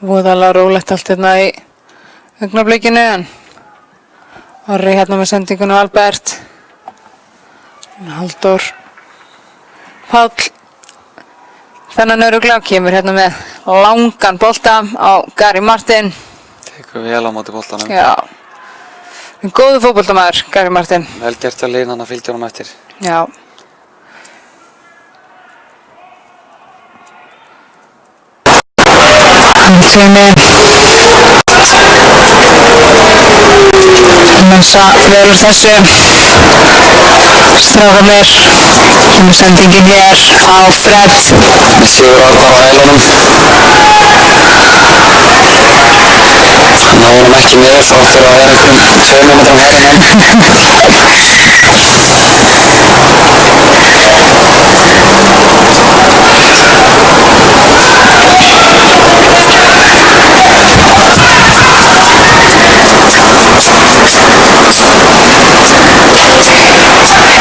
Voðalega rólegt allt hérna í augnablikinu en Orri hérna með sendingun á Albert. Halldór Páll. Þennan örugglega kemur hérna með langan bolta á Gary Martin. Tekur vel á móti boltanum. Já. Góður fótboltamaður, Gary Martin. Vel gert að Línan að fylgja honum eftir. Já. Tumi. Messa fyrir þessu. Strákarnir. Kemur sendingin hér á Fred. Sigur Arnar á hælunum. Ná honum ekki niður þrátt fyrir að vera einhverjum 2 metrum hærri en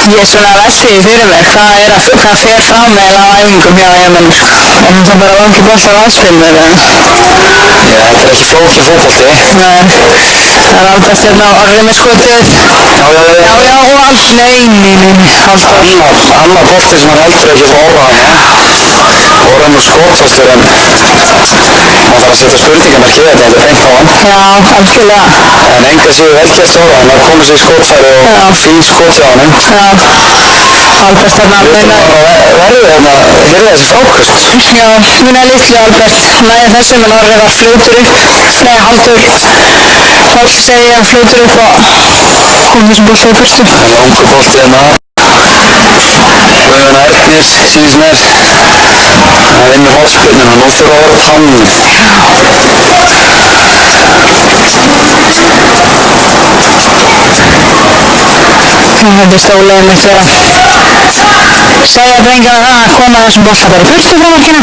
Ég er svona að velti því fyrir mér, hvað fer fram eiginlega á æfingum hjá Eyjamönnum? Er það bara langi boltar á aðspilinu eða? Já, þetta er ekki flókið fótbolti. Nei, það er Albert hérna á Orri með skotið. Já, og alls, nei, Halldór. Annar bolti sem hann heldur ekki fóra hann. Orri nú skotfastur en maður þarf að setja spurningamarki við þetta, þetta er beint á hann. Já, algjörlega. En enga séu vel gert Þóra, hann var komið sér í skotfæri og fín skot hjá honum. Já. Albert þarna Verður hérna, heyrðu þessi frákast. Já, muna litlu Albert næði þessum en Orri var fljótur upp. Nei, Halldór Páll segi að fljótur upp og kom þessum bolta í burtu. Það er ungur bolti hérna. Guðjón Ernir, síðan það vinnur hornspyrnuna, nú þurfa að vera tánum. Það hefðist óleiðilegt að segja drengina það að koma þessum bolta bara í burtu frá markinu.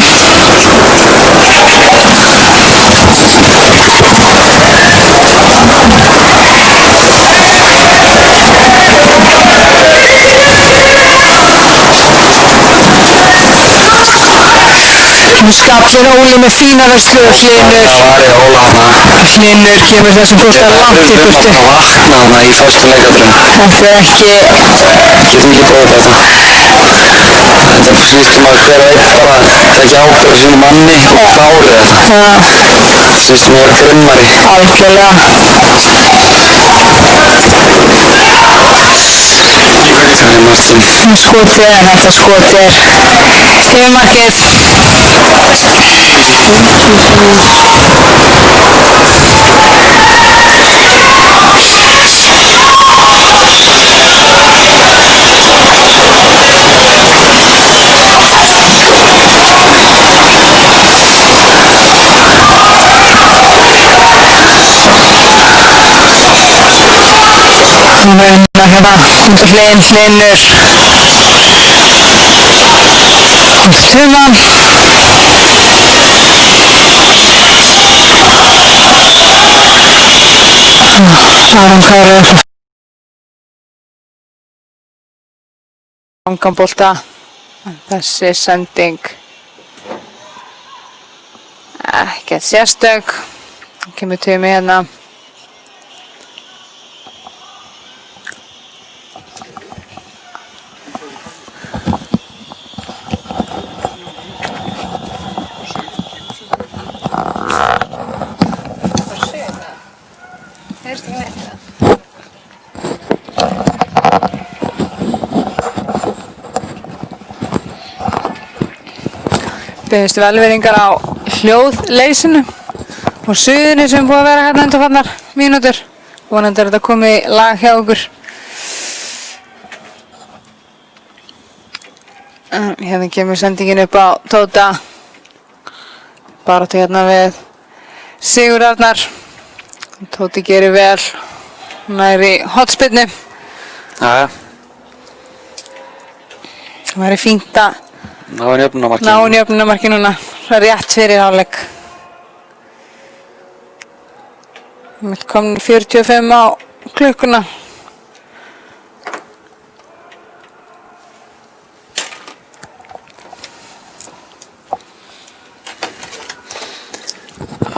Skapir Óli með fína vörslu og Hlynur kemur þessum bolta langt í burtu. Það vakna þarna í fyrstu leikadrömm. Þetta er ekki mikið góð þetta. Þetta snýst um að hver og einn bara tekja ábyrgð á sínum manni og klári þetta. Snýst um að vera grimmari. Algjörlega. Það er Martin. Skotið en þetta skotið er yfir markið. Hún er unna hérna undir Hlynur Tuman Aron Kári langan bolta. Þessi sending ekkert sérstök. Kemur Tumi hérna. Beðist velvirðingar á hljóðleysinu og suðinu sem búið að vera hérna undanfarnar mínútur. Vonandi er þetta komið í lag hjá okkur. Hérna kemur sendingin upp á Tóta. Baráttu hérna við Sigurð Arnar. Tóti gerir vel. Nær í hornspyrnu. Jæja. Það væri fínt að ná henni jöfnunarmarki. ná henni jöfnunarmarki núna. Það er rétt fyrir hálfleik. Við komum 45 á klukkuna.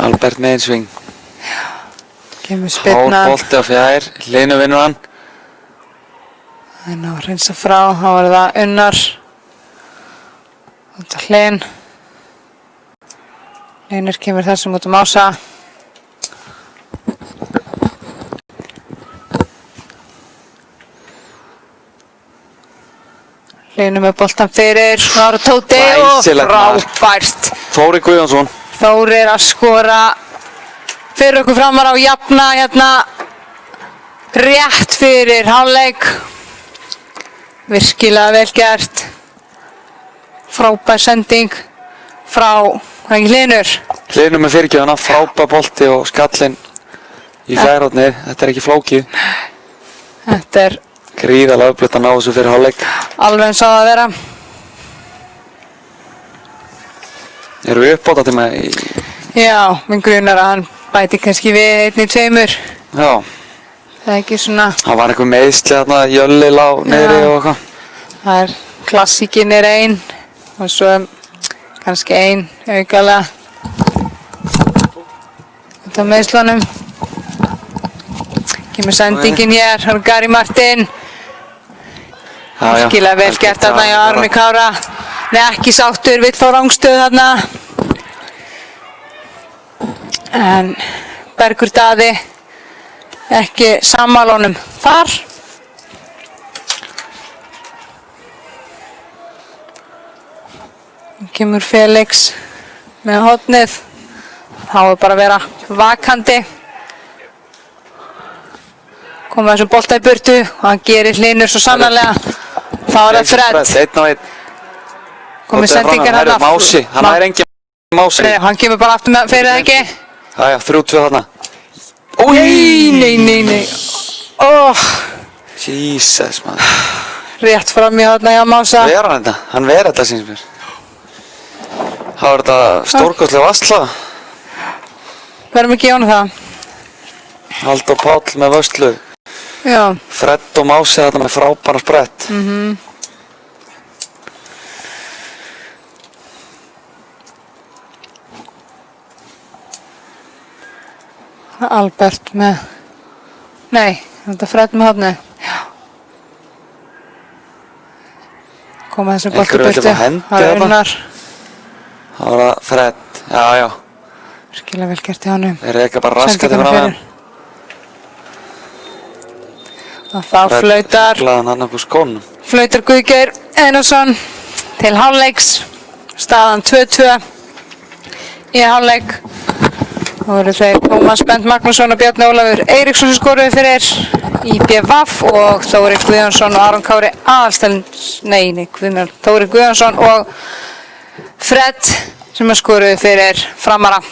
Albert með einsving. Kemur spyrna. Hár bolti á fjær, Hlynur vinnur hann. Það er ná að reynsa frá, þá var það Unnar. Þetta Hlyn. Hlynur kemur þessum út Ása. Hlynur með boltan fyrir, Snorra Tóti og frábært. Þóri Guðjónsson. Þóri er að skora fyrir okkur framar á jafna hérna rétt fyrir hálfleik. Virkilega vel gert. Frábær sending frá Hlynur. Hlynur með fyrirgjöfuna, frábær bolti og skallinn í fjærhornið. Þetta er ekki flókið. Þetta er gríðarlega öflugt að ná þessu fyrir hálfleik. alveg eins og það að vera. Erum við uppbótatíma í... Já, minn grunar að hann bæti kannski við 1-2. Já. Það er ekki svona... Það var einhver meiðsli þarna, Jölli lá niðri og eitthvað. Það er klassíkin er 1 og svo kannski 1 aukalega. Þetta á meiðslunum. Kemur sendingin hér, það er Gary Martin. Virkilega vel gert þarna hjá Arni Kára. Nei, ekki sáttur, vill fá rangstöð þarna. En Bergur Daði ekki sammála honum þar. Kemur Felix með hornið. Þá er bara að vera vakandi. Koma þessum bolta í burtu og hann gerir Hlynur svo sannarlega. Þá er það Fred. 1 og 1. Komið sendingar hérna. Mási, hann er engin Mási. Nei, hann kemur bara aftur með fyrir það ekki. Jæja, 3-2 þarna. Nei. Jesus, maður. Rétt fram í þarna hjá Mása. Hann verður þetta síns mér. Það var þetta stórkostlega vassla. Verðum ekki í honum það. Halldór Páll með vörslu. Já. Fred og Mási þarna með frábæran sprett. Albert með... Nei, þetta er Fred með hornið. Já. Koma þessu bolti burtu. Það er Unnar. Það var það Fred. Já. Virkilega vel gert í honum. Þeir eru ekki bara raskat yfir hann. Og þá flautar... Glaðan hann upp úr skónum. Flautar Guðgeir Einarsson til hálfleiks. Staðan 2-2 í hálfleik. Þá eru þeir Tómas Bent Magnússon og Bjarni Ólafur Eiríksson sem skoruðu fyrir IBVF og Þórir Guðjónsson og Aron Kári Þórir Guðjónsson og Fred sem skoruðu fyrir Framara.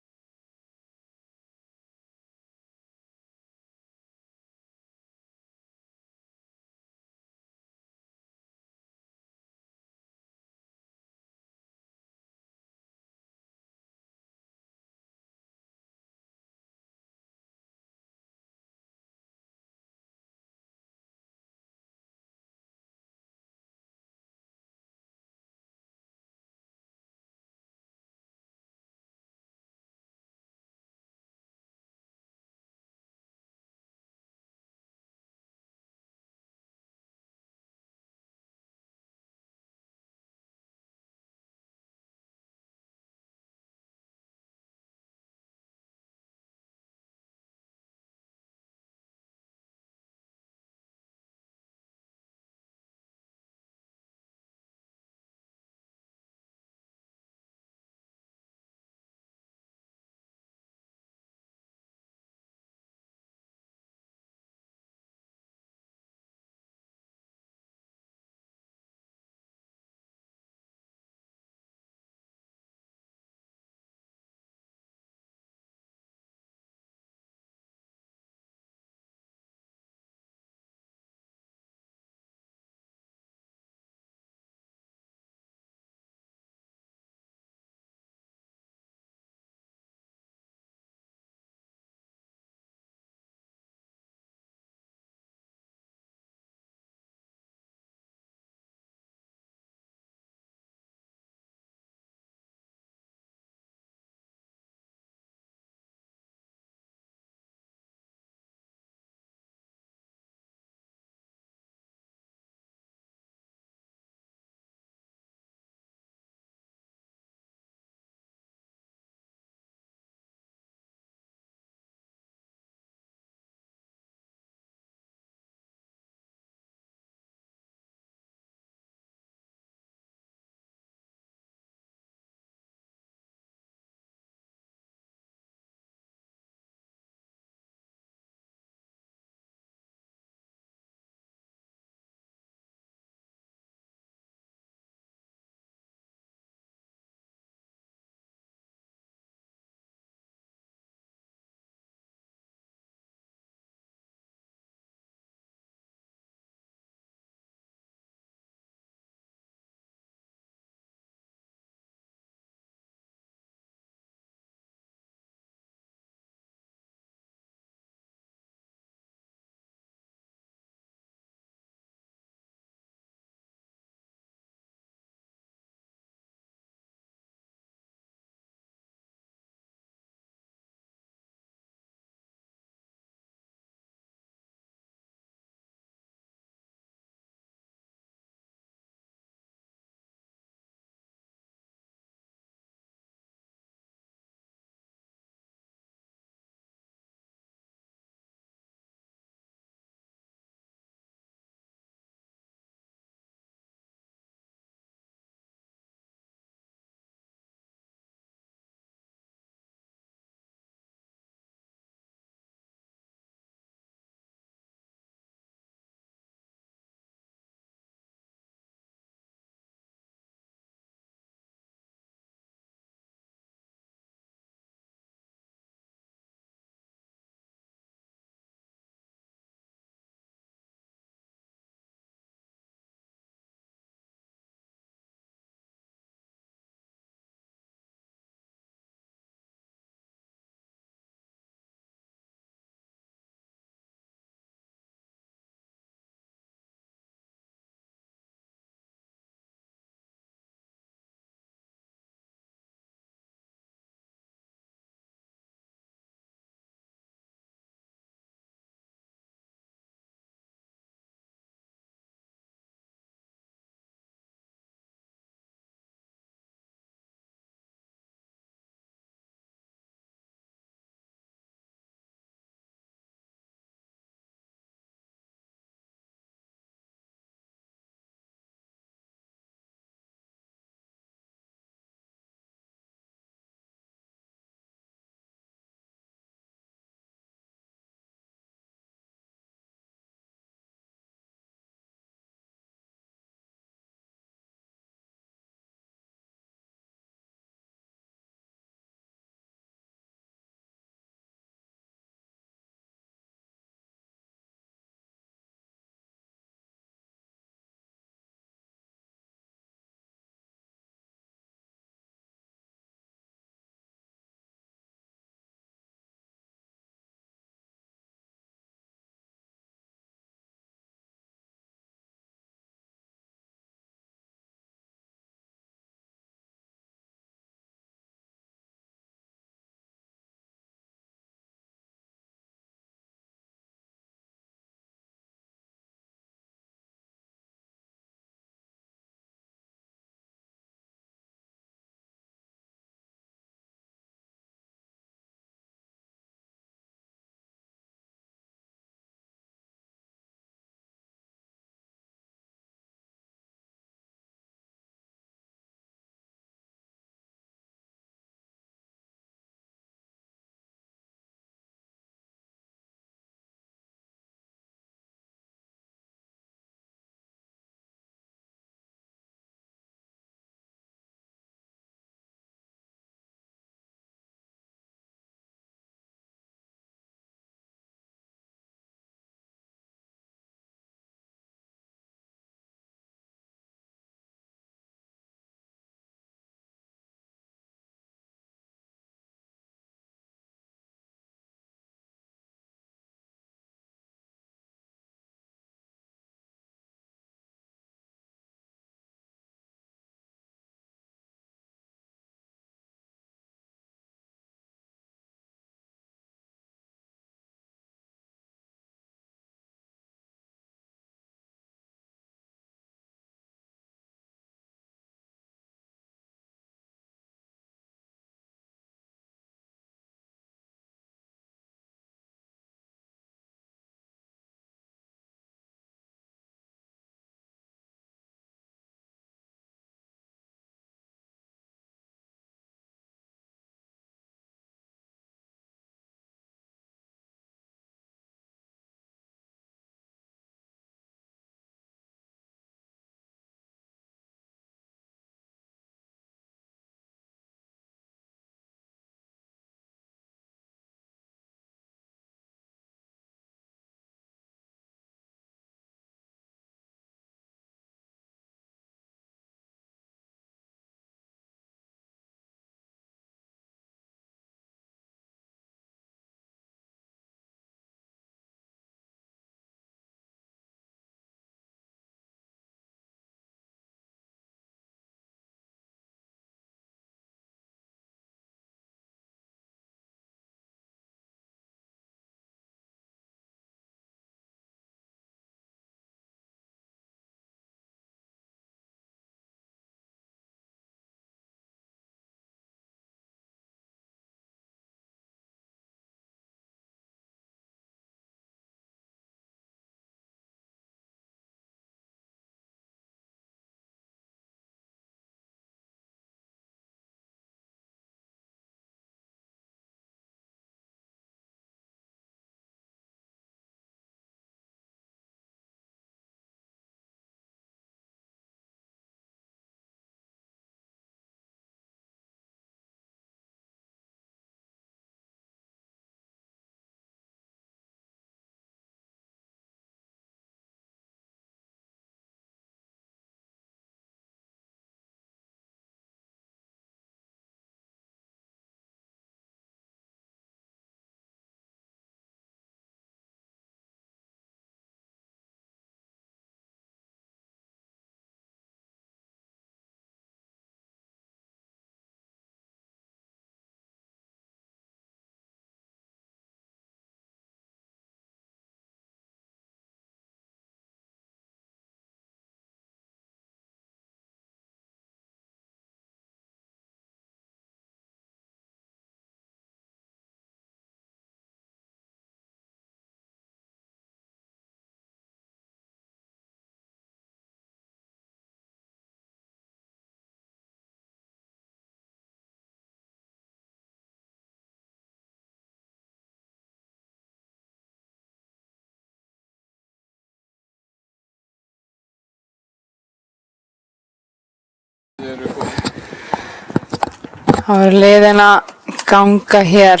Það var liðin að ganga hér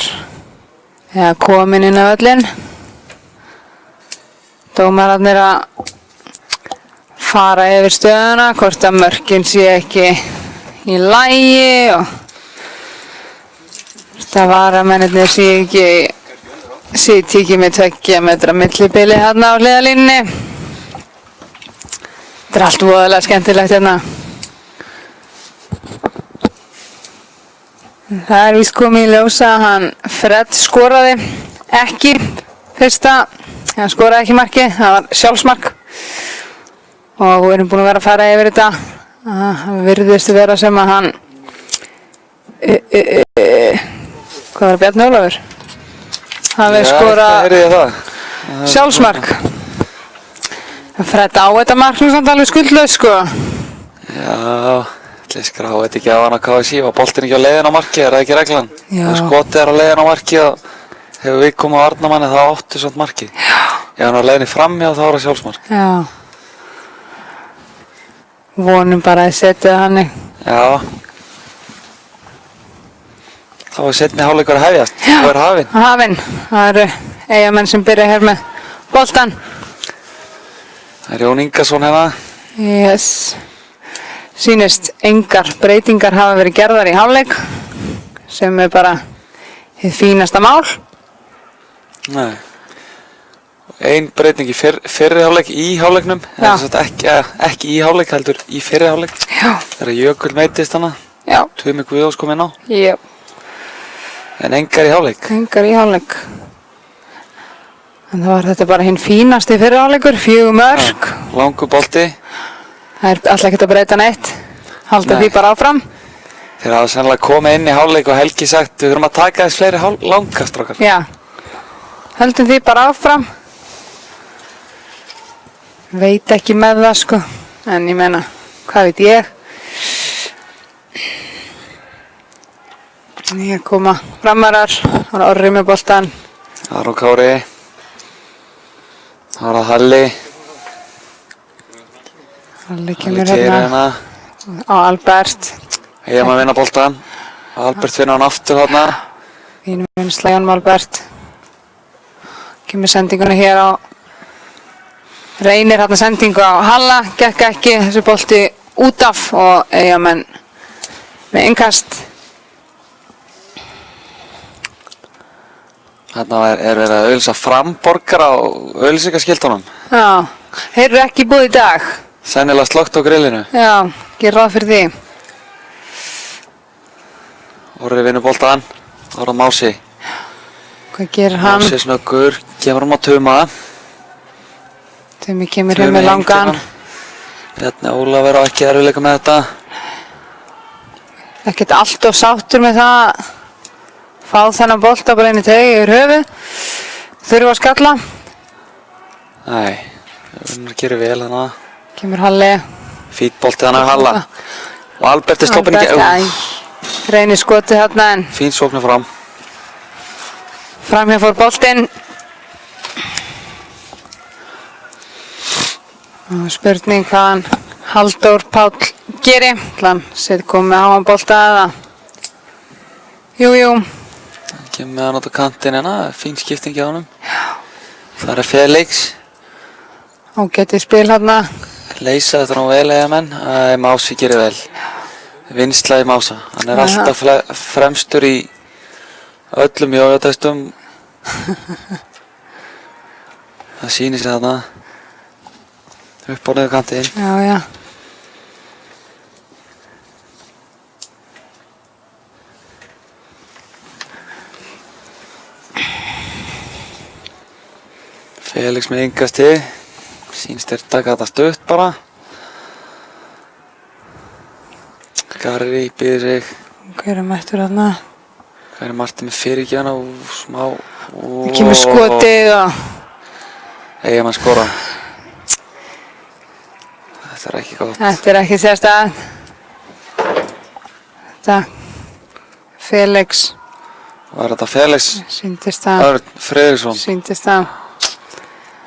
eða komin inn á völlinn. Dómararnir að fara yfir stöðuna, hvort að mörkin sé ekki í lagi og það varamennirnir sitji ekki með 2 metra millibili hérna á hliðarlínunni. Þetta er allt voðalega skemmtilegt hérna. Það er víst komið í ljós að hann Fred skoraði ekki hann skoraði ekki markið, það var sjálfsmark og við erum búin að vera að fara yfir þetta. Það virðist vera sem að hann hvað var Bjarni Ólafur? Hafi skorað sjálfsmark. Fred á þetta mark nú samt alveg skuldlaus sko. Já, ætli skrá þetta ekki á hann að KSÍ, var boltinn ekki á leiðin á markið, er það ekki reglan? Já. Ef skotið er á leiðin á markið og hefur við komið á varnarmanni þá áttu samt markið. Ef hann er á leiðinni framhjá þá er það sjálfsmark. Já. Vonum bara að setja það hannig. Já. Þá er seinni hálfleikur að hefjast. Hvað er hafinn? Hafinn. Það eru Eyjamenn sem byrja hér með boltan. Það er Jón Ingarsson hérna. Yes. Sýnist engar breytingar hafa verið gerðar í hálfleik sem er bara hið fínasta mál. Nei. Ein breyting í fyrri hálfleik í hálfleiknum. Já. Ekki í hálfleik heldur í fyrri hálfleik. Já. Þegar Jökull meiddist hana. Já. Tumi Guðjóns kom inn á. Já. En engar í hálfleik. Engar í hálfleik. En það var þetta bara hinn fínasti fyrri hálfleikur, 4 mörk. Langur bolti. Það er alltaf ekkert að breyta neitt. Halda því bara áfram. Þeir hafa sennilega komið inn í hálfleik og Helgi sagt við þurfum að taka þess fleiri langastrákar. Já. Höldum því bara áfram. Veit ekki með það sko. En ég meina, hvað veit ég? Ég koma framarar. Það var Orri með boltan. Aron Kári. Það var Halli. Halli kemur hérna á Albert. Heiðum að vinna boltan. Albert finna hann aftur hérna. Fínum vinnsla Jón Albert. Kemur sendinguna hér á Reynir hérna sendingu á Halla. Gekk ekki þessi bolti út af og Eyjamenn með innkast. Hérna er verið að auglýsa Framborgar á auglýsingaskiltunum. Já, þeir eru ekki búið í dag. Sennilega slökkt á grillinu. Já, ég ráð fyrir því. Orri vinnur boltan. Það var það Mási. Hvað gerir hann? Mási snöggur. Kemur hann á Tuma. Tumi kemur hér með langan. Bjarni Ólafur á ekki erfiðleika með þetta. Ekkert allt of sáttur með það. Fá þennan bolta bara inn í tegi yfir höfuð. Þurfa að skalla. Nei, við gerum vel þannig. Kemur Halli. Fít bolti þannig að Halla. Og Albert er sloppin ekki. Reynir skotið hérna en Fín sóknir fram. framhjá fór boltinn. Og spurning hvað hann Halldór Páll geri. Hann sér komið á hann bolta eða. Jú. Kemur með hann út á kantinn hérna. Fín skipting hjá honum. Það er Felix. Ágætið spil hérna. Leysa þetta nú vel Eyjamenn. Mási gerir vel. Vinnsla í Mása. Hann er alltaf fremstur í öllum jójatestum. Það sýnir sig þarna. Upp á niður kantinn. Já. Felix með yngasti. Sýnst þér taka þetta stutt bara. Garri býðir sig. Hver er mættur hérna? Garri Martin með fyrirgjöfna og smá. Það kemur skotið og Eyjamenn skora. Þetta er ekki gott. þetta er ekki sérstæð. Þetta Felix Var þetta Felix? sýndist það. Örn Friðriksson Sýndist það.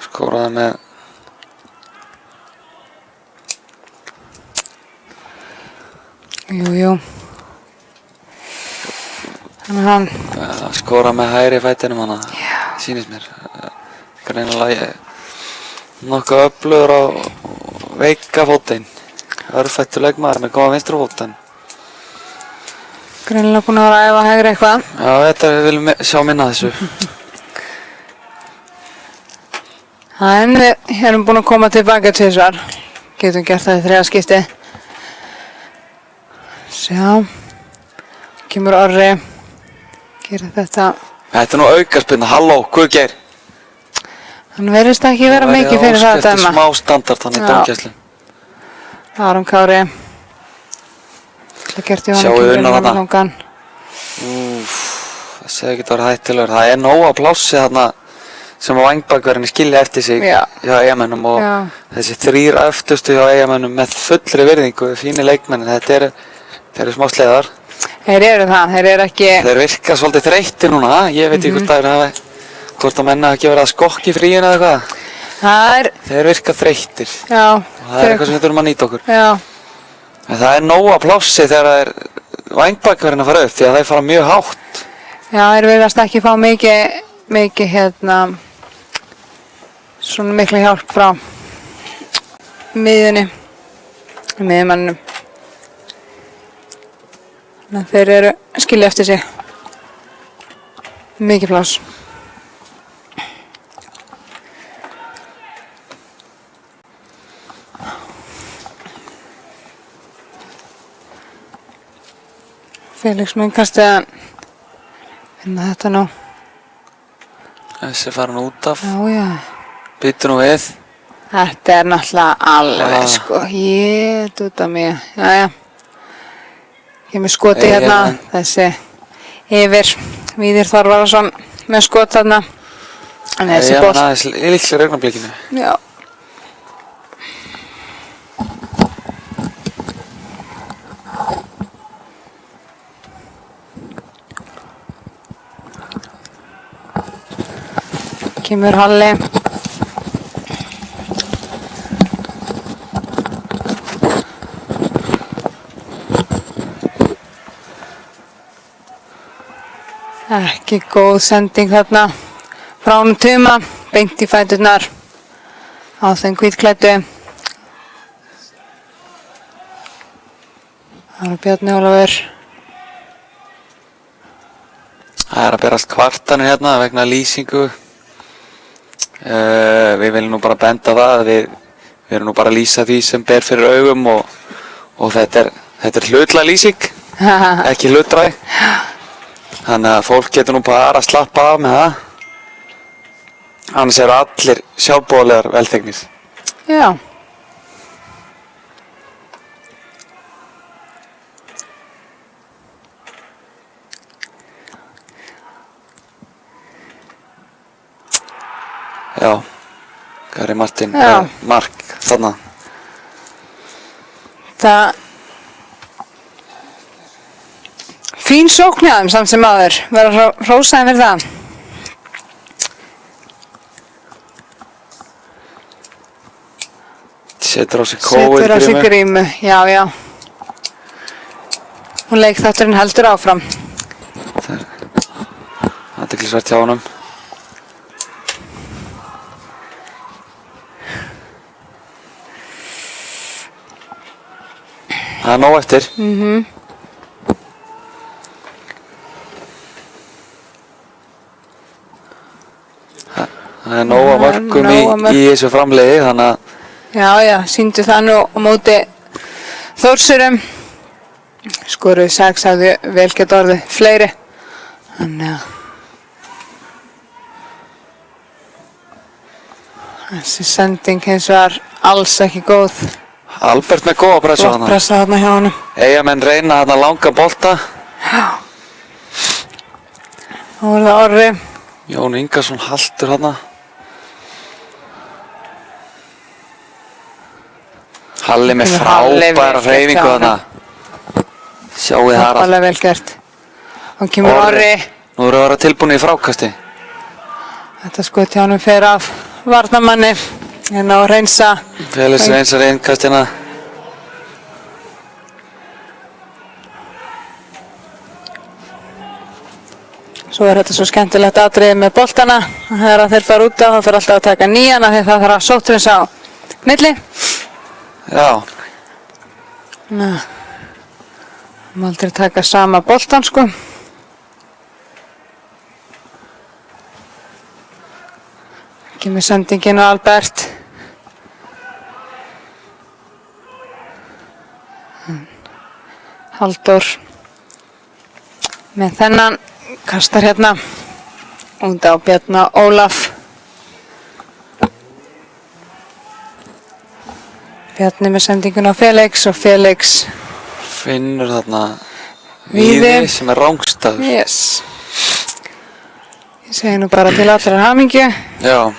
skoraði með Jú. Þannig að hann, að skora með hægri fætinum hana, sýnist mér. Greinilega nokkuð öflugur á veika fótinn. Örfættur leikmaður með góða vinstri fótinn. greinilega búinn að vera að æfa hægri eitthvað. Já, þetta við viljum sjá minna af þessu. En við erum búin að koma tilbaka tvisvar. Getum gert það í 3. skipti. Sjá. Kemur Orri. Gerir þetta. Þetta nú aukaspyrna, halló, Guðgeir. Hann verðist ekki vera mikið fyrir það að dæma. Smá standard hann í dómgæslu. Aron Kári. Það gert Sjáu unnar þarna. langan. Það sé ekki að vera hættilegur. Það nóg að plássi þarna sem á vangbakverðinni skilja eftir sig hjá Eyjamönnum og þessi 3 öftustu hjá Eyjamönnum með fullri virðingu, fínir leikmenn. Þeir eru smá sleðar. Þeir eru það, þeir eru ekki... Þeir virka svolítið þreyttir núna. Ég veit ekki hvort að menna ekki verið að skokka í fríinu eða eitthvað. Þeir virka þreyttir. Já. Og það eitthvað sem við þurfum að nýta okkur. Já. En það nóg að plássi þegar vangbakverðin að fara upp því að þeir fara mjög hátt. Já, þeir verðast ekki fá mikið svona miklu hjálp frá miðjumannum. Þannig að þeir eru skilja eftir sig. Mikið pláss. Felix mun kastið finna þetta nú. Þessi farin út af. Já. Býtur nú við. Þetta er náttúrulega alveg sko. Dúta mig. Jæja. Kemur skoti hérna. Þessi yfir. Víðir Þorvarðarsson með skot þarna. En þessi bolt. Aðeins litlir augnablikinu. Já. Kemur Halli. Ekki góð sending þarna frá honum Tuma, beint í fæturnar á þeim hvítklæddu. Það er Bjarni Ólafur. Það er að berast kvartanir hérna vegna lýsingu. Við viljum nú bara benda það að við erum nú bara að lýsa því sem ber fyrir augum og þetta er hlutlæg lýsing, ekki hlutdræg. Þannig að fólk getur nú bara að slappa af með það. Annars eru allir sjálfboðaliðar velþegnir. Já. Já, Gary Martin, mark þarna. Fín sókn hjá þeim samt sem áður, verður að hrósa þeim fyrir það. Setur á sig grímu. Já. Og leikþátturinn heldur áfram. Það er athyglisvert hjá honum. Það er nóg eftir. Það er nóg að mörkum í þessu framleiði, þannig að... Já, sýndu það nú á móti Þórsurum. Skoruðu 6, hafði vel gett orðið fleiri. Þannig að... Þessi sending hins var alls ekki góð. Albert með góða pressu þarna. Flott pressa þarna hjá honum. Eyjamenn reyna þarna langa bolta. Já. Nú er það Orri. Jón Ingarsson haltur þarna. Halli með frábæra hreyfingu þarna. Sjáu það þar. Alveg vel gert. Og kemur Orri. Nú erum við að vera tilbúin í frákasti. Þetta skot hjá honum fer af varnarmanni. Hérna á reynsa. Felix reynsar innkastina. Svo þetta svo skemmtilegt atriði með boltana. Þegar þeir fara út á, þá fyrir alltaf að taka nýjan af því það þarf að sótthreinsa á milli. Já. Má aldrei taka sama boltan, sko. Kemur sendingin á Albert. Halldór með þennan kastar hérna út á Bjarna Ólaf. Bjarni með sendingun á Felix og Felix Finnur þarna Víði. Víði sem rangstæður. Yes. Ég segi nú bara til allrar hamingju. Já.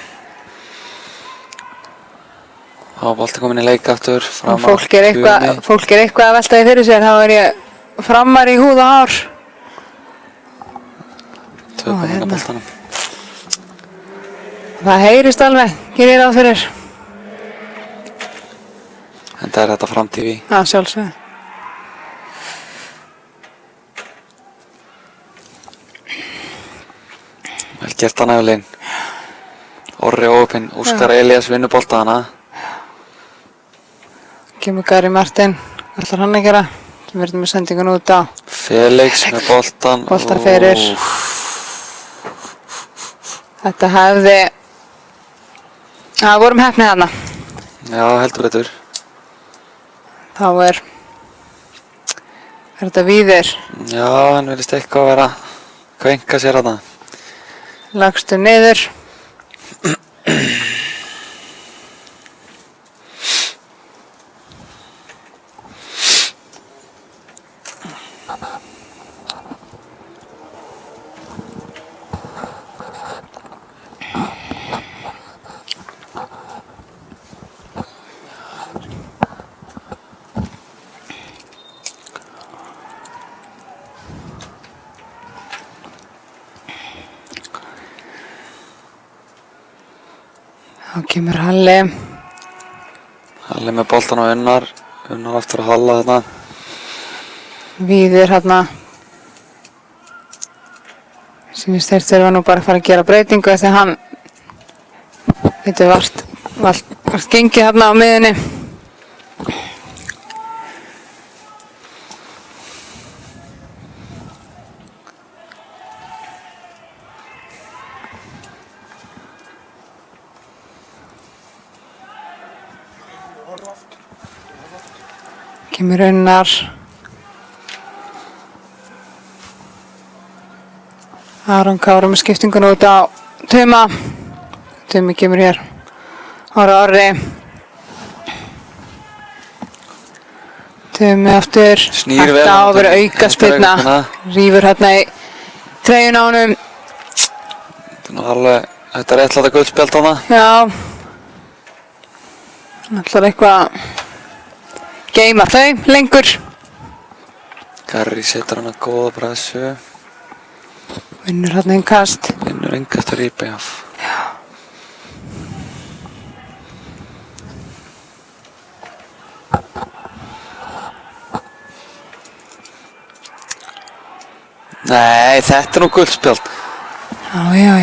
Þá var bolti komin í leik aftur fram Og fólk er eitthvað að velta því fyrir sér, þá er ég framar í húð og hár. Tökum hérna. boltanum. Það heyrist alveg, gerir ég ráð fyrir. Enda er þetta framtíð í. Já, sjálfsögðu. Vel gert hann Evelyn. Orri óöpinn, Óskar Elías vinnur boltana. Kemur Gary Martin, hvað ætlar hann að gera? Sem verður með sendingun út á. Felix með boltan. Boltar fyrir. Þetta hefði... Það vorum heppnið þarna. Já, heldur betur. Þá er þetta Víðir. Já, hann vilist eitthvað vera kvenka sér þarna. Lagstu niður. Þá kemur Halli. Halli með boltan á Unnar. Unnar aftur að Halla þarna. Víðir hérna. Sýnist þeir þurfa nú bara að fara að gera breytingu þegar hann vart gengið hérna á miðunni. Kemur Unnar. Aron Kára með skiptingun út á Tuma. Tumi kemur hér. Orri. Tumi aftur. Snýr vel. Þetta á að vera aukaspyrna. Rífur hérna í treyjun á honum. Þetta er réttlátt að guldspjald þarna. Já. Ætlar eitthvað að geyma þau lengur. Garri setur hann að góða pressu. Vinnur hérna innkast. Vinnur innkast að rýpa, já. Nei, þetta er nú guldspjald. Já.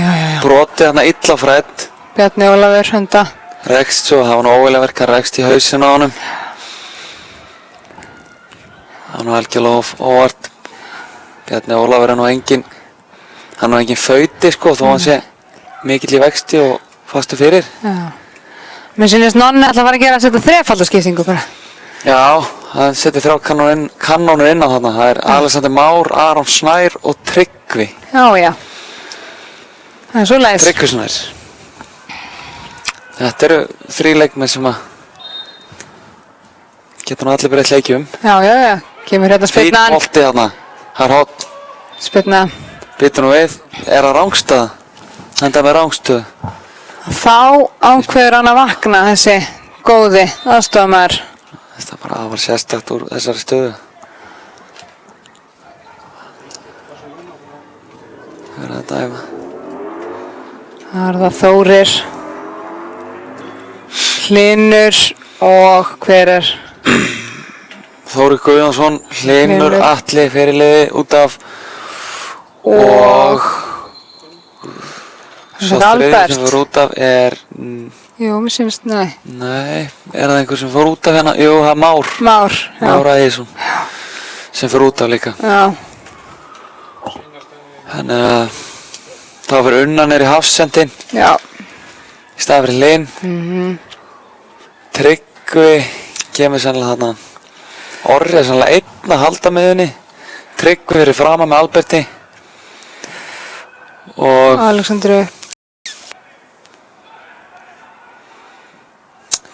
Brotið hann illa Fred. Bjarni Ólafur hunda. Rekst svo, það var nú óeiginlega verk, hann rekst í hausinn á honum. Það var nú algjörlega óvart. Bjarni Ólafur er nú engin fauti sko, þó hann sé mikill í vexti og fastu fyrir. Já. Mér sýnist Nonni ætla að fara að gera að setja þrefaldaskiptingu bara. Já, hann setur 3 kannónur inn á þarna. Það er Alexander Már, Aron Snær og Tryggvi. Já. Það er svoleiðis. Tryggvi Snær. Þetta eru 3 leikmenn sem að geta nú allir breytt leikjum. Já. Kemur hérna spyrnan. Fín bolti þarna. Það er hot. Spyrna. Býtur nú við. Er það rángstæða? Enda með rángstöðu. Þá ákveður hann að vakna þessi góði aðstofamaður. Þetta er bara afar sérstakt úr þessari stöðu. Það er að dæfa. Það er það Þórir. Hlynur og hver er? Þórir Guðjónsson, Hlynur, Atli fyrirliði út af og Svo það er þriðji Albert. sem fór út af er... Jú, mér sýnist, nei. Nei, er það einhver sem fór út af hérna? Jú, það er Már. Már, já. Már Ægisson. Sem fór út af líka. Já. Þannig að það var Unna niður í hafsendin. Já. Í staði fyrir Linn. Tryggvi kemur sennilega þarna. Orri er sennilega einn að halda miðunni. Tryggvi fyrir framan með Alberti. Og Alexandru.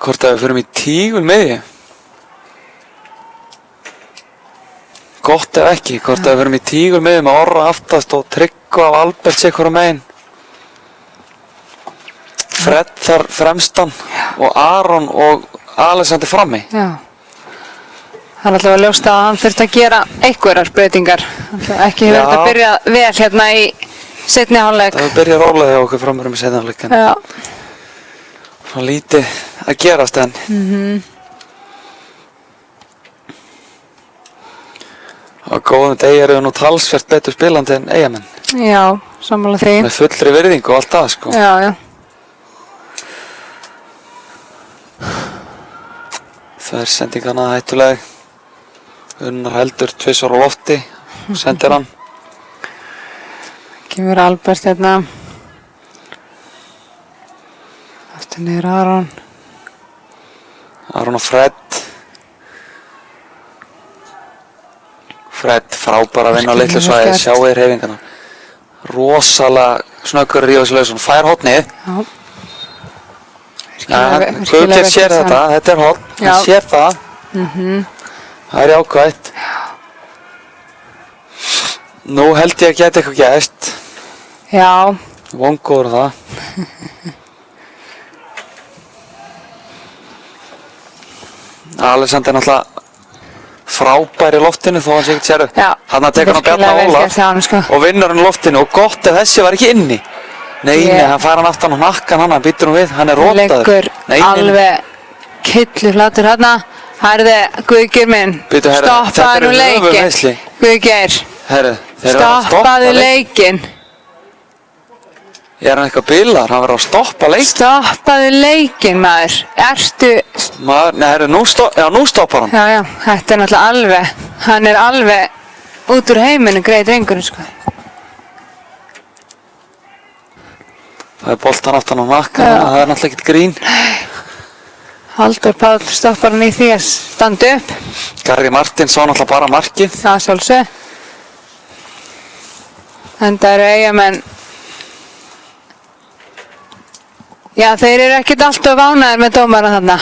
hvort að við förum í tígul miðju. Gott ef ekki. Hvort að við förum í tígul miðju með Orra aftast og Tryggva af Albert sikkur á megin. Fred þar fremstan og Aron og Alexander frammi. Já. Það er alltaf að ljósta að hann þurfti að gera einhverjar breytingar. Ekki hefur þetta byrjað vel hérna í seinni hálfleik. Það byrja rólega hjá okkur framur með seinni hálfleik. Já. Svona lítið að gerast en. Á góðum degi eru nú talsvert betur spilandi en Eyjamenn. Já, sammála því. Með fullri virðingu og allt það sko. Já, já. Það er sendingana hættuleg. Unnar heldur tvisvar á lofti. Sendir hann. Kemur Albert hérna. Aftur niður Aron. Aron og Fred. Fred frábær að vinna á litlu svæði. Sjáu þér hreyfingana. Rosalega snöggur að rífa sig laus. Hann fær hornið. Já. Guðgeir sér þetta. Þetta er horn. Hann sér það. Það er jákvætt. Nú held ég að geta eitthvað gæst. Já. Vongóður það. Alexander er náttúrulega frábær í loftinu þó hann sé ekkert sérðu. Já. Hann tekur hann á Bjarna Ólaf og vinnur hann í loftinu og gott ef þessi var ekki inni. Nei, hann fær hann aftan og nakkan hann býtur hann við, hann er rótaður. Leggur alveg kylluflatur hérna. Herði, Guðgeir minn, stoppaðu leikinn. Guðgeir, stoppaðu leikinn. Er hann eitthvað bilar? Hann verður að stoppa leikinn. Stoppaðu leikinn, maður. Ertu... Nei, nú stoppar hann. Já, já, þetta er náttúrulega alveg, hann er alveg út úr heiminu, greið drengurinn, sko. Það er boltan aftan á nakkan, það er náttúrulega ekkert grín. Halldór Páll stoppar hann í því að standa upp. Garri Martins sá náttúrulega bara markið. Það sjálfsög. Enda eru Eyjamenn. Já, þeir eru ekkert alltaf ánægðir með dómara þarna.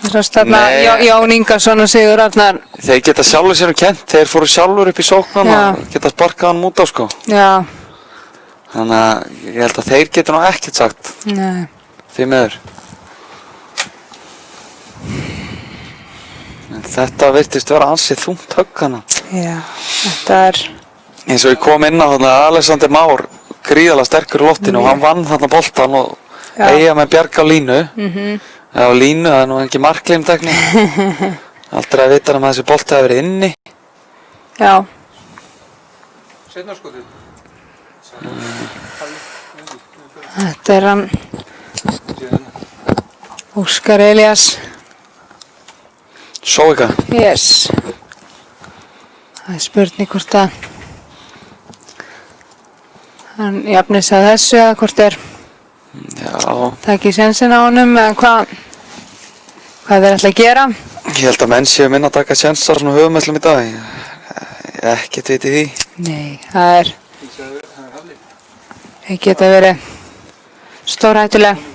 Þess þarna Jón Ingarsson og Sigur Arnar. Þeir geta sjálfur sér kennt. Þeir fóru sjálfur upp í sóknana og geta sparkað hann út á sko. Já. Þannig að ég held að þeir geta nú ekkert sagt. Nei. Því miður. En þetta virtist vera ansið þungt högg hana. Já, þetta er... Eins og ég kom inn á þarna Alexander Már gríðalega sterkur í loftinu og hann vann þarna boltan og Eyjamenn bjarga á línu. Já, línu, það er nú ekki marklínutekni. Aldrei að vita að þessi bolti hafi verið inni. Já. Seinna skotið. Þetta er hann Óskar Elías. Sóika. Yes. Það er spurning hvort að hann jafnir sig að þessu eða hvort er takið sénsinn á honum eða hvað þeir ætla að gera. Ég held að menn séu minna að taka sénsar svona höfumellum í dag. Ekkert veit í því. Nei, það er þeir geta verið stórhættuleg.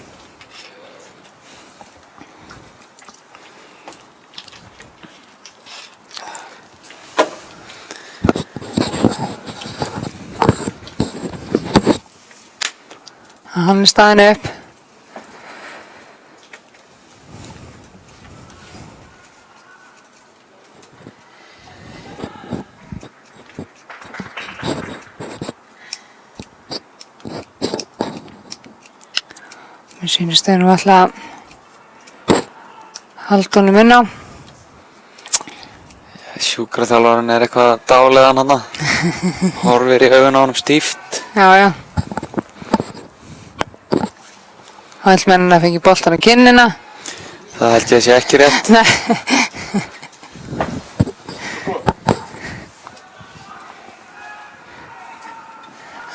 Hann er staðinn upp. Mér sýnist þeir nú alltaf halda honum inn á. Sjúkraþjálfarinn eitthvað dáleiðan hana. Horfir í augun á honum stíft. Já. Hælmennina fengi boltan á kinnina. Það held ég að sé ekki rétt. Nei.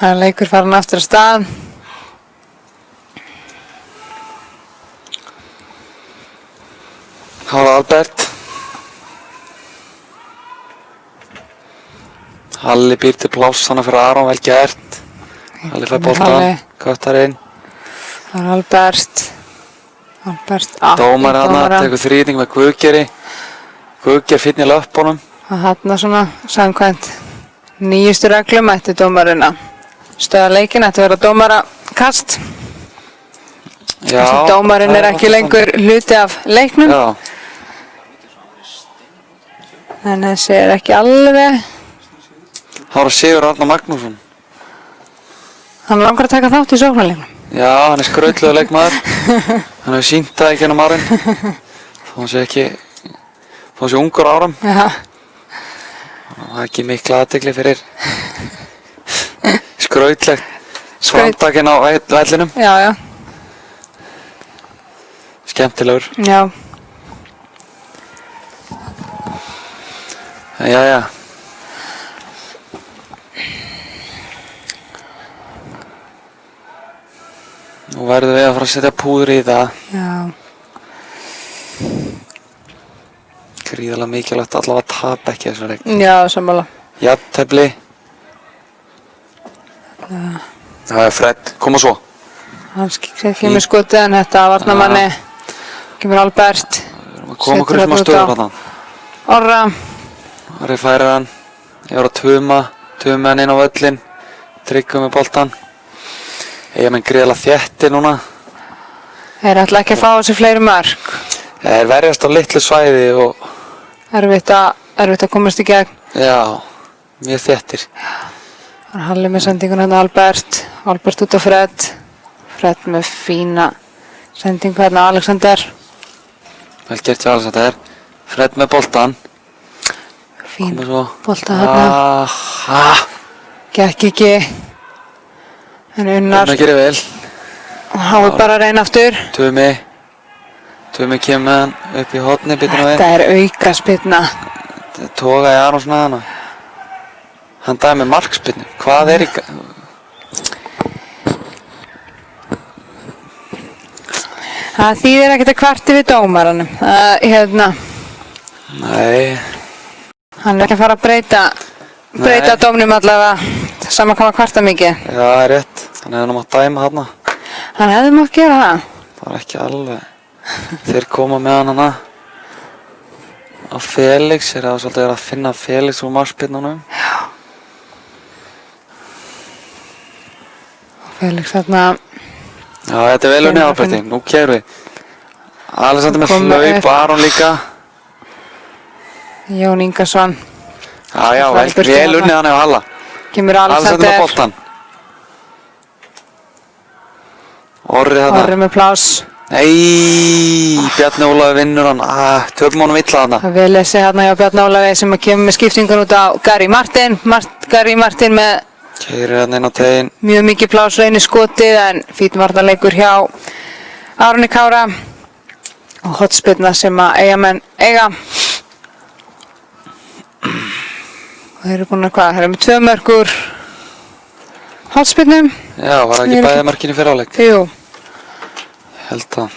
Það er leikur farin aftur á stað. Hála Albert. Halli býr til pláss hana fyrir Aron, vel gert. Halli fær boltan, köttar inn. Það er Albert. Dómari hana, tekur þrýting með Guðgeri. Guðger fínn í löppunum. Það hann svona samkvæmt nýjustu reglum ætti dómarinn að stöða leikinn, ætti að vera dómarakast. Já. Þessi dómarinn er ekki lengur hluti af leiknum. Já. En þessi er ekki alveg. Það var Sigur Arnar Magnússon. Hann langar að taka þátt í sóknarleiknum. Já, hann er skrautlegur leikmaður. Hann hefur sýnt það í gennum árin. Þó hann sé ungur árum. Já. Það er ekki mikla athygli fyrir skrautlegt framtakinn á vellinum. Já. Skemmtilegur. Já. Jæja. Nú verðum við að fara að setja púður í það. Já. Gríðarlega mikilvægt allavega að tapa ekki þessu leik. Já, sammála. Jafntefli. Það er Fred, koma svo. Hann kemur skotið en þetta varnarmanni. Kemur Albert. Við erum að koma okkur í smá stöður þarna. Orra. Orri færir hann. Ég var að tuma hann inn á völlin. Tryggum með boltan. Ég menn gríðarlega þéttir núna. Þeir ætla ekki að fá þessi fleiri mörk. Þeir verjast á litlu svæði og Erfitt að komast í gegn. já, mjög þéttir. Það er Halli með sendingun hérna Albert. Albert út á Fred. Fred með fína sendingu hérna Alexander. Vel gert hjá Alexander. Fred með boltan. Fín Komið svo. bolta hérna. Gekk ekki. En Unnar. Unnar gerir vel. Hái bara að reyna aftur. Tumi kemur með hann upp í horni býtum við. Þetta er aukaspyrna. Toga í Aronsson að hana. Hann dæði með markspyrnu. Hvað er í Það þýðir ekkert að kvarti við dómaranum. Nei. Hann er ekki að fara að breyta dómnum allavega. Saman kann að kvarta mikið. Já, það er rétt. Hann hefði nú mátt dæma hana. Hann hefði mátt gera það. Það var ekki alveg. Þeir koma með hann hana á Felix. Þeir hafa svolítið verið að finna Felix úr markspyrnunum. Já. Felix þarna. Já, þetta er vel unnið Alberti. Nú keyrum við. Alexander með hlaup, Aron líka. Jón Ingarsson. Já, vel unnið hann hefur Halla. Kemur Alexander með boltan. Orri þarna. Orri með pláss. Nei, Bjarni Ólafi vinnur hann. Tökum honum illa þarna. Það vil þessi hérna hjá Bjarni Ólafi sem kemur með skiptingun út á Gary Martin. Gary Martin með Keyrir hérna inn á teginn. mjög mikið pláss reynir skotið en fínn varnarleikur hjá Árni Kára. Og hotspyrna sem að Eyjamenn eiga. Og þeir eru búin að hvað? Þeir eru með 2 mörk úr hotspyrnum. Já, var það ekki bæði mörkin í fyrra áleik? Jú. Held það.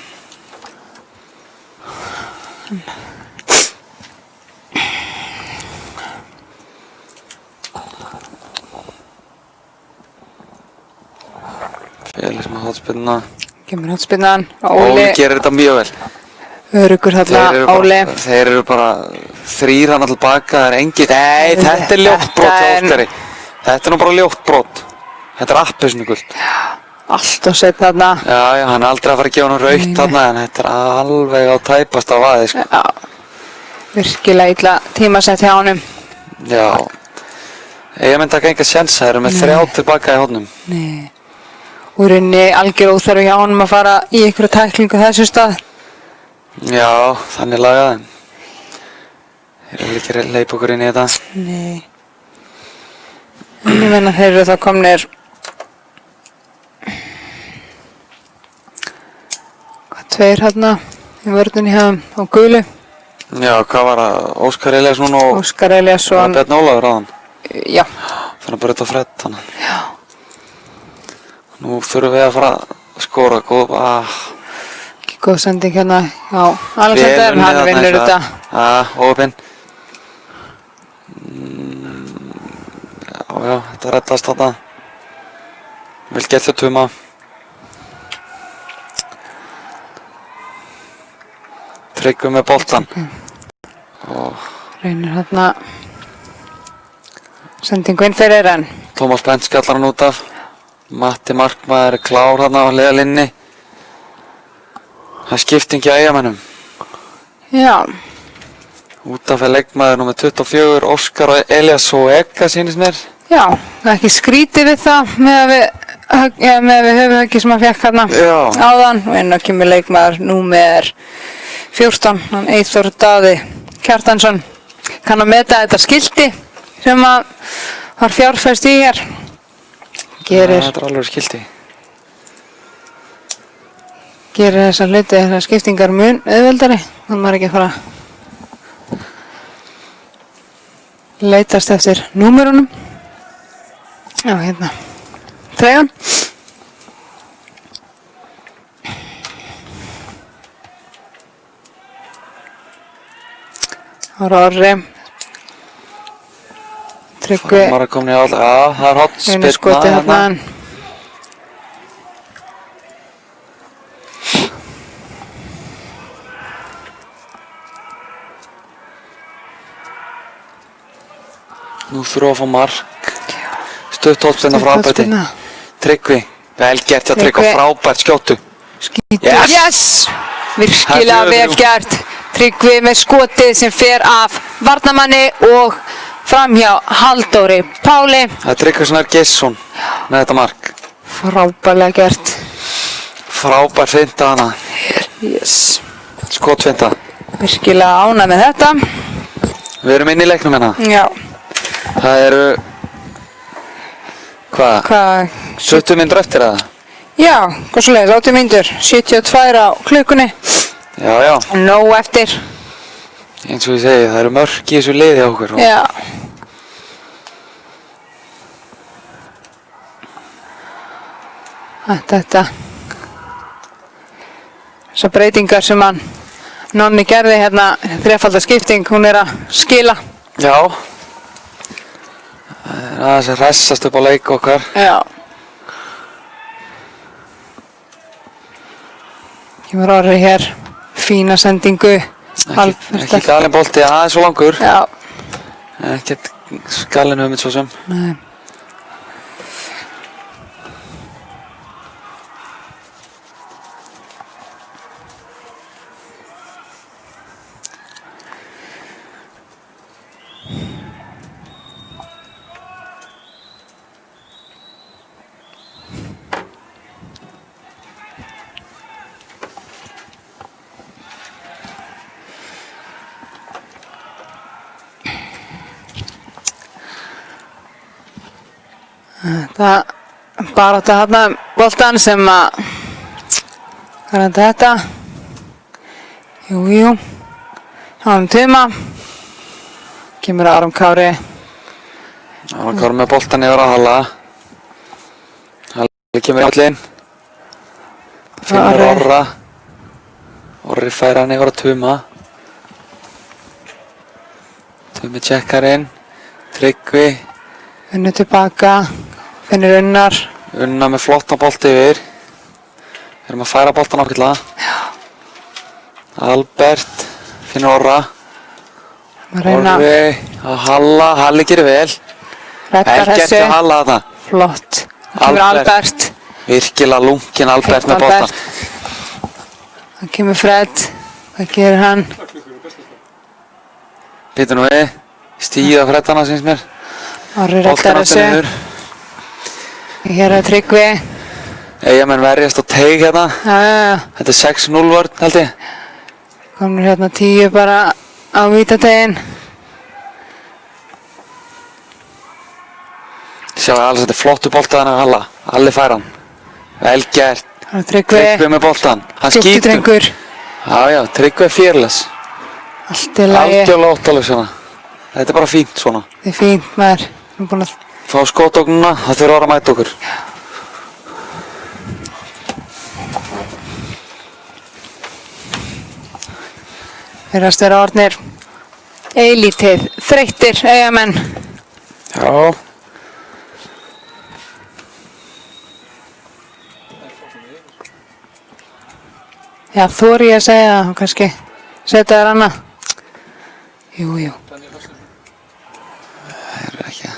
Felix með hotspyrnuna. Kemur hotspyrnan. Óli gerir þetta mjög vel. Örugur þarna Óli. Þeir eru bara þrír hann alltaf baka. Það er engin. Nei, þetta er ljótt brot hjá Óskari. Þetta er nú bara ljótt brot. Þetta er appelsínugult. Allt og sett þarna. Já, hann er aldrei að fara að gefa hann rautt þarna en þetta er alveg á tæpasta vaði, sko. Já, virkilega illa tímasett hjá honum. Já. Eyjamenn taka enga sénsa, þeir eru með 3 tilbaka í hornum. Nei. Og í rauninni algjör óþarfi hjá honum að fara í einhverja tæklingu þessu stað. Já, þannig lagað en Þeir eru ekki að leipa okkur inn í þetta. Nei. En ég menna þeir eru þá komnir tveir hérna í vörðunni hjá á gulu. Já, hvað var það? Óskar Elíasson og Óskar Elíasson. Bjarni Ólafur áðan. Já. Þannig að bara þetta frett hana. Já. Nú þurfum við að fara að skora góð. Ekki góð sending hérna. Já, Alexander, hann vinnur þetta. Óöpinn. Já, þetta reddast þarna. Vel gert hjá Tuma. Tryggvi með boltan. Reynir hérna sendingu inn fyrir en Tómas Bent skallar hann út af. Matti markmaður er klár hérna á hliðarlínunni. Það er skipting hjá Eyjamönnum. já, Út af er leikmaður númer 24, Óskar Elíasson Eka sýnist mér. já, það er ekki skrítið við það með við höfuhöggi sem hann fekk hérna Já. áðan og inn á kemur leikmaður númer 14, hann Eyþór Daði Kjartansson kann að meta þetta skilti sem að var fjárfest í hér gerir Þetta er alveg skilti. þessa hluti, þessar skiptingar mun auðveldari, þannig maður ekki að fara leitast eftir númerunum. Já, hérna treyjan. Orri Tryggvi Maður er komin í all. Já, það er hot einu skoti hérna. Nú þurfum við að fá mark. Stutt hotspinna frá Alberti. Tryggvi. Vel gert hjá Tryggvi. Frábært skjótu. Skítur. Yes! Virkilega Það er vel 4-3. gert. Tryggvi með skotið sem fer af varnarmanni og framhjá Halldóri Páli. Það er Tryggvi Snær Geirsson með þetta mark. Frábærlega gert. Frábær finta hana. Yes. Skotfinta. Virkilega ánægð með þetta. Við erum inn í leiknum hérna. Já. Það eru hvað? Hvað? 70 mínútur eftir eða? Já, hvað svo leiðis, 80 mínútur, 72 á klukkunni. Já, já. Nóg eftir. Eins og ég segi, það eru mörk í þessu liði á okkur. Já. Þetta. Þessar breytingar sem hann Nonni gerði hérna, þrefaldarskipting, hún er að skila. Já. Það er aðeins að hressast upp á leik okkar. Já. Kemur Orri hér, fína sendingu. Ekki galinn bolti, aðeins svo langur. Já. Ekkert galinn hugmynd svo sem. Nei. Það bara þarna boltan sem að hvað er þetta? Jú. Háum Tuma. Kemur Aron Kári. Aron Kári með boltan yfir að Halla. Halli kemur í allin. Finnur Orra. Orri fær hann yfir að Tuma. Tumi tjekkar inn. Tryggvi. Unnu tilbaka. Finnur Unnar. Unnar með flottan bolti yfir. Við erum að færa boltan ákveðlega. Albert. Finnur Orra. Orri að Halla. Halli gerir vel. Reddar Vel gert þessu. hjá Halla þarna. Flott. Kemur Albert. Virkilega lunginn Albert með boltan. Það kemur Fred. Hvað gerir hann? Býtu nú við. Stíða Fredana syns mér. Orri Boltan reddar aftur þessu. niður. Hér er Tryggvi. Eyjamenn verjast á teig hérna. Já. Þetta er 6-0 vörn held ég. Komur hérna 10 bara á vítategin. Sjá alls þetta er flottu bolta þarna Halla. Alli fær hann. Vel gert. Tryggvi með boltan. Hann skýtur. Drengur. Já, Tryggvi er fearless. Allt í lagi. Algjörlega óttaleg svona. Þetta er bara fínt svona. Þetta er fínt, maður. Við erum búin að... Fá skotóknuna, það þurfa að mæta okkur. Virðast vera orðnir eilítið þreyttir Eyjamenn. Já. Já, þori ég að segja það og kannski setja þér annað. Jú. Það er ekki.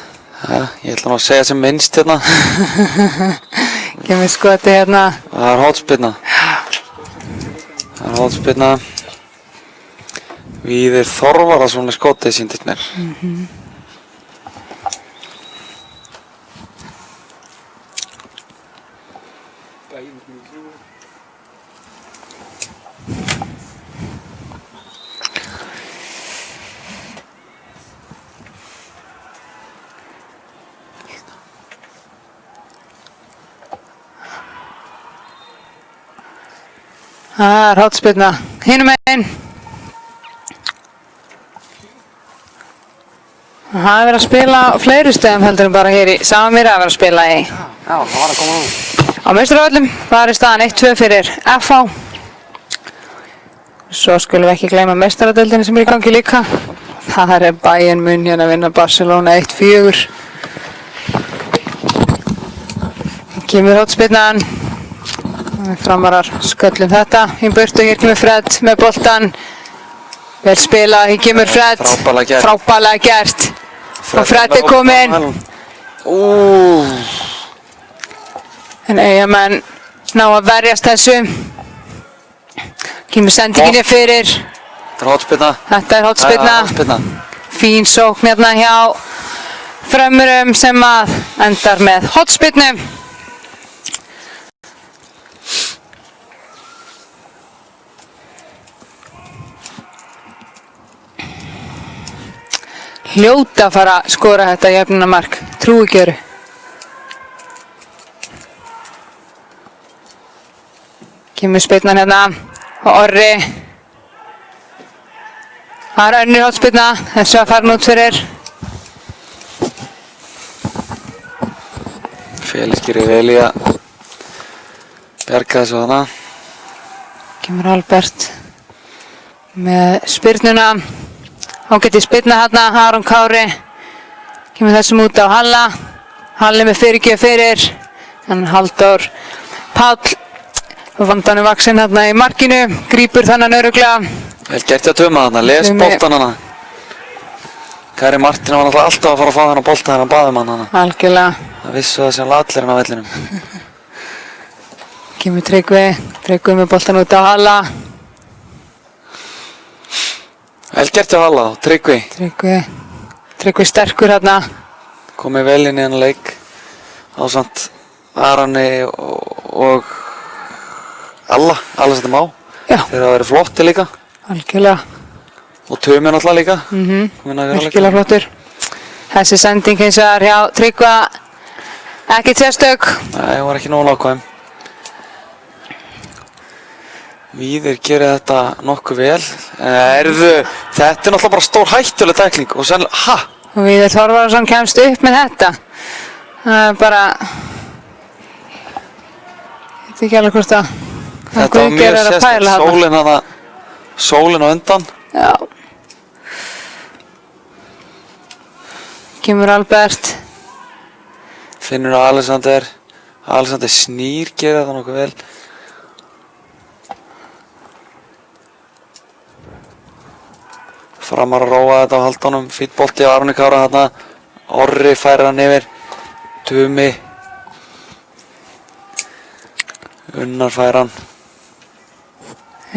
Já, ég ætla nú að segja sem minnst hérna. Kemur skoti hérna. Það er hótspyrna. Víðir Þorvarðarsson skotið sýndist mér. Það er hornspyrna hinum megin. Það er verið að spila á fleiri stöðum heldur en bara hér í Samamýri. Það er verið að spila í Já, það var að koma út. á Meistaravöllum. Það er staðan 1-2 fyrir FH. Svo skulum við ekki gleyma meistaradeildinni sem er í gangi líka. Það er Bayern München að vinna Barcelona 1-4. Kemur hornspyrnan. Framarar sköllum þetta í burtu. Hér kemur Fred með boltan. Vel spilað, hér kemur Fred. Frábærlega gert. Og Fred er kominn. En Eyjamenn ná að verjast þessu. Kemur sendinginni fyrir. Þetta er hornspyrna. Fín sókn hérna hjá frömmurum sem að endar með hornspyrnu. Hljóta að fara að skora þetta jöfnunarmark. Trúi ekki öðru. Kemur spyrnan hérna og Orri. Það er önnur hornspyrna. Þessu að fara út fyrir. Felix gerir vel í að bjarga þessu þarna. Kemur Albert með spyrnuna. Ágætt í spyrna hérna, Aron Kári. Kemur þessum út á Halla. Halli með fyrirgjöf fyrir. En Halldór Páll. Vandan vaxinn hérna í markinu. Grípur þannan örugglega. Vel gert að töma þarna, les boltan hana. Kari Martin var alltaf að fara að fá hann á bolta þegar hann baði hann hana. Algjörlega. Það vissu það sem allir hann á vellinum. Kemur Tryggvi með boltan út á Halla. Vel gert að Halla, Tryggvi sterkur hérna. Komið vel inn í hann leik ásamt Arani og Alla settum á. Já. Þeir hafa verið flotti líka. Algjörlega. Og Tumi náttúrulega líka. Virkilega flottur. Þessi sending hins vegar hjá Tryggva ekkert sérstök. Nei, hún var ekki nógu nákvæm. Víðir gerir þetta nokkuð vel. Þetta er náttúrulega bara stór hættuleg tækling og sennilega, Og Víðir Þorvarðarsson kemst upp með þetta. Það er bara... Ég veit ekki alveg hvort að... Þetta var mjög sérstakt, sólin á undan. Já. Kemur Albert. Finnur Alexander Snýr gerir þetta nokkuð vel. Framar að róa þetta á haldunum, fínn bolti á Arni Kára þarna. Orri færir hann yfir. Tumi. Unnar fær hann.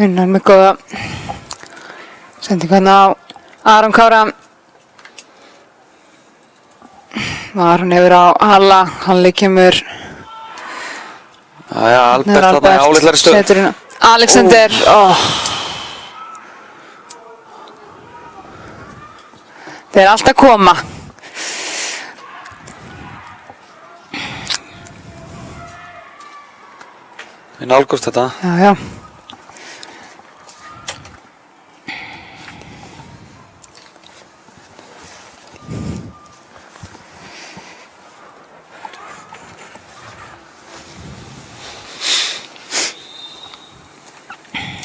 Unnar með góða sendingu hérna á Aron Kára. Aron yfir á Halla. Halli kemur. Jæja, Albert þarna í álitlari stöð. Alexander. Þeir eru alltaf að koma. Við nálgumst þetta. Já, já.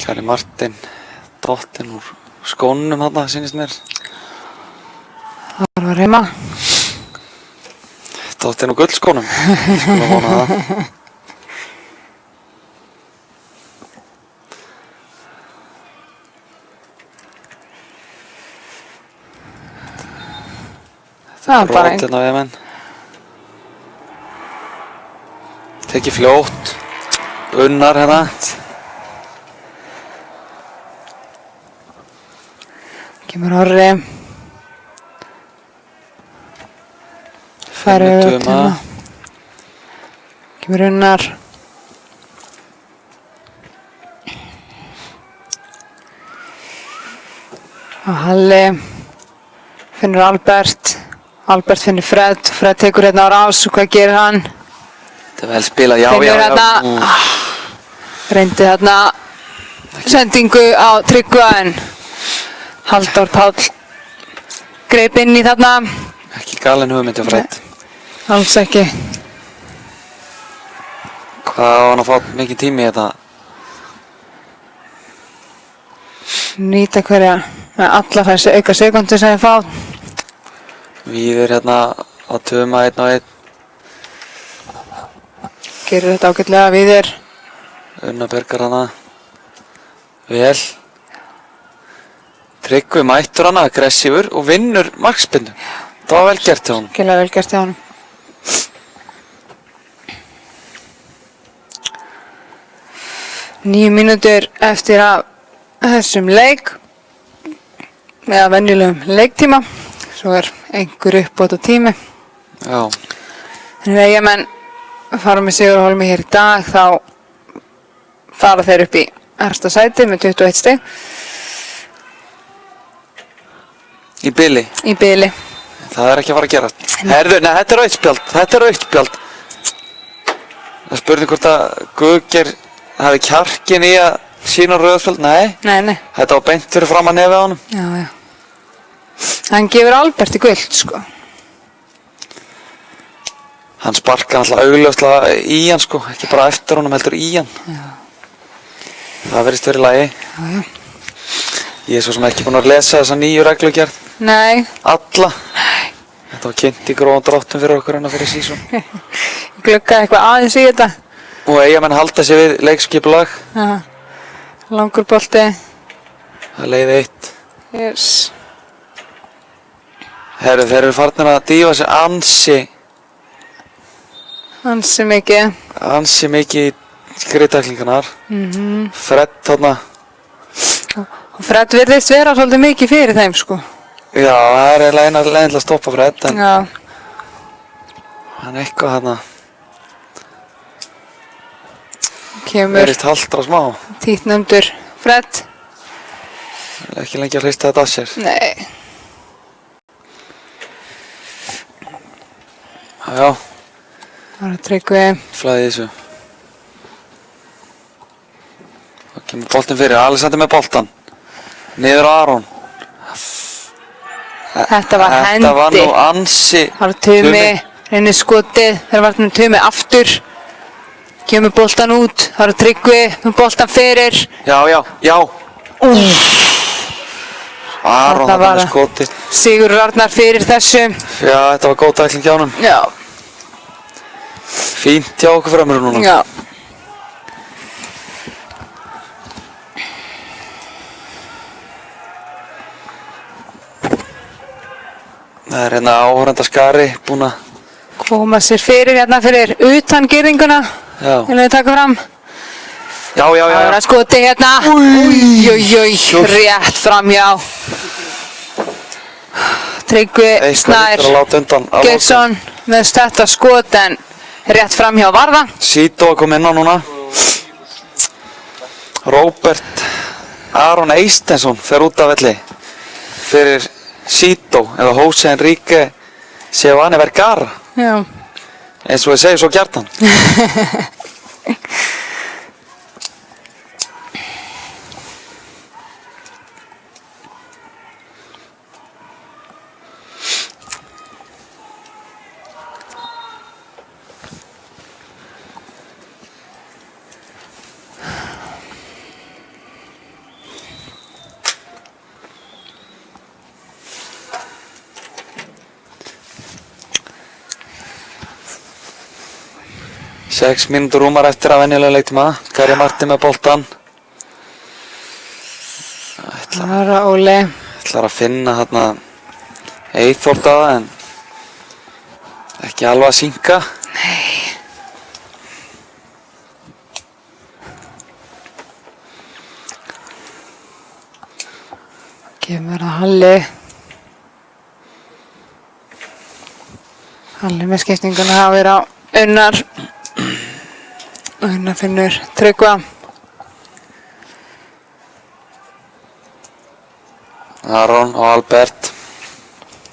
Kæri Martin, dottinn úr skónum þarna, sýnist mér. Það var heima. Dottinn úr gullskónum. Ég skulle vona það. Það var bara Brotinn á Emen. Tekið fljótt. Unnar hérna. Kemur Orri. Færir upp Tuma. Kemur Unnar. Og Halli. Finnur Albert. Albert finnur Fred. Fred tekur hérna á rás og hvað gerir hann? Þetta er vel spilað, já, Finnur já, já. hérna. Reyndi þarna sendingu á Tryggva en Halldór Páll greip inn í þarna. Ekki galin hugmynd hjá Fred. Alls ekki. Hvað á hann að fá mikið tími í þetta? Nýta hverja með allar þessi auka sekundur sem ég fá. Víðir hérna á Tuma 1-1. Gerir þetta ágætlega Víðir. Unnar bergar hana. Vel. Tryggvi mættur hana, aggressífur og vinnur markspyrnu. Það var vel gert hjá honum. Gælega vel gert hjá honum. Níu mínútur eftir af þessum leik eða venjulegum leiktíma. Svo er einhver uppbóta tími. Já. En Eyjamenn fara með Sigurhólmi hér í dag, þá fara þeir upp í efsta sæti með 21 stig Í bili. í bili. Það er ekki að fara að gera. Herðu, nei, þetta er rautt spjald. Þetta er rautt spjald. Það er spurning hvort að Guðgeir hafi kjarkin í að sína rauða spjald. Nei. Nei. Þetta var beint fyrir fram að nefið á honum. Já. Hann gefur Alberti gult, sko. Hann sparkar alltaf augljóslega í hann, sko. Ekki bara eftir honum, heldur í hann. Já. Það verðist verið í lagi. Já. Ég er svo sem ekki búinn að lesa þessa nýju reglugerð. Nei. Alla. Þetta var kynnt í gróðum dráttum fyrir okkur hérna fyrir sísón. Ég gluggaði eitthvað aðeins í þetta. Og Eyjamenn halda sig við leikskipulag. Já. Langur bolti. Það leiði 1. Yes. Herru, þeir eru farnir að dýfa sig Ansi mikið. ansi mikið í skriðtæklingarnar. Fred þarna. Og Fred virðist vera svolítið mikið fyrir þeim, sko. Já, það er eiginlega eina leiðin til að stoppa Fred, en Já. hann er eitthvað þarna. Kemur Verist haldra smá. títnefndur Fred. Ekki lengi að hrista þetta af sér. Nei. Já, Það er Tryggvi. flæði í þessu. Það kemur boltinn fyrir. Alexander með boltan. Niður á Aron. Þetta var hendi. Þetta var nú ansi. Það var Tumi, reynir skotið, þeir var Tumi aftur. Kemur boltan út, það var Tryggvi, boltan fyrir. Já. Aron Þetta þarna var með skoti. Sigurður Arnar fyrir þessu. Já, þetta var góð tækling hjá honum. Já. Fínt hjá okkur framur núna. Já. Það er hérna áhorfandaskari búinn að. Koma sér fyrir hérna fyrir utan girðinguna. Já. Vil við taka fram. Já. Það var að skoti hérna. Új, rétt framhjá. Tryggvi Snær Eitthvað lítur að láta undan. Geirsson með þetta skot en rétt framhjá Varða. Sító að koma inn á núna. Róbert Aron Eistensson fer út af velli fyrir Sító eða Jose Enrique Giovanni Vergara. Já. Eins og ég segi svo gjartan. 6 mínútur rúmar eftir að venjulega leiktíma. Gary Martin með boltan. Það er Óli. Ætlar að finna þarna Eyþór Daða en ekki alveg að sýnka. Nei. Kemur það Halli. Halli með skiptinguna hafa verið á Unnar. Unnar finnur Tryggva. Aron og Albert.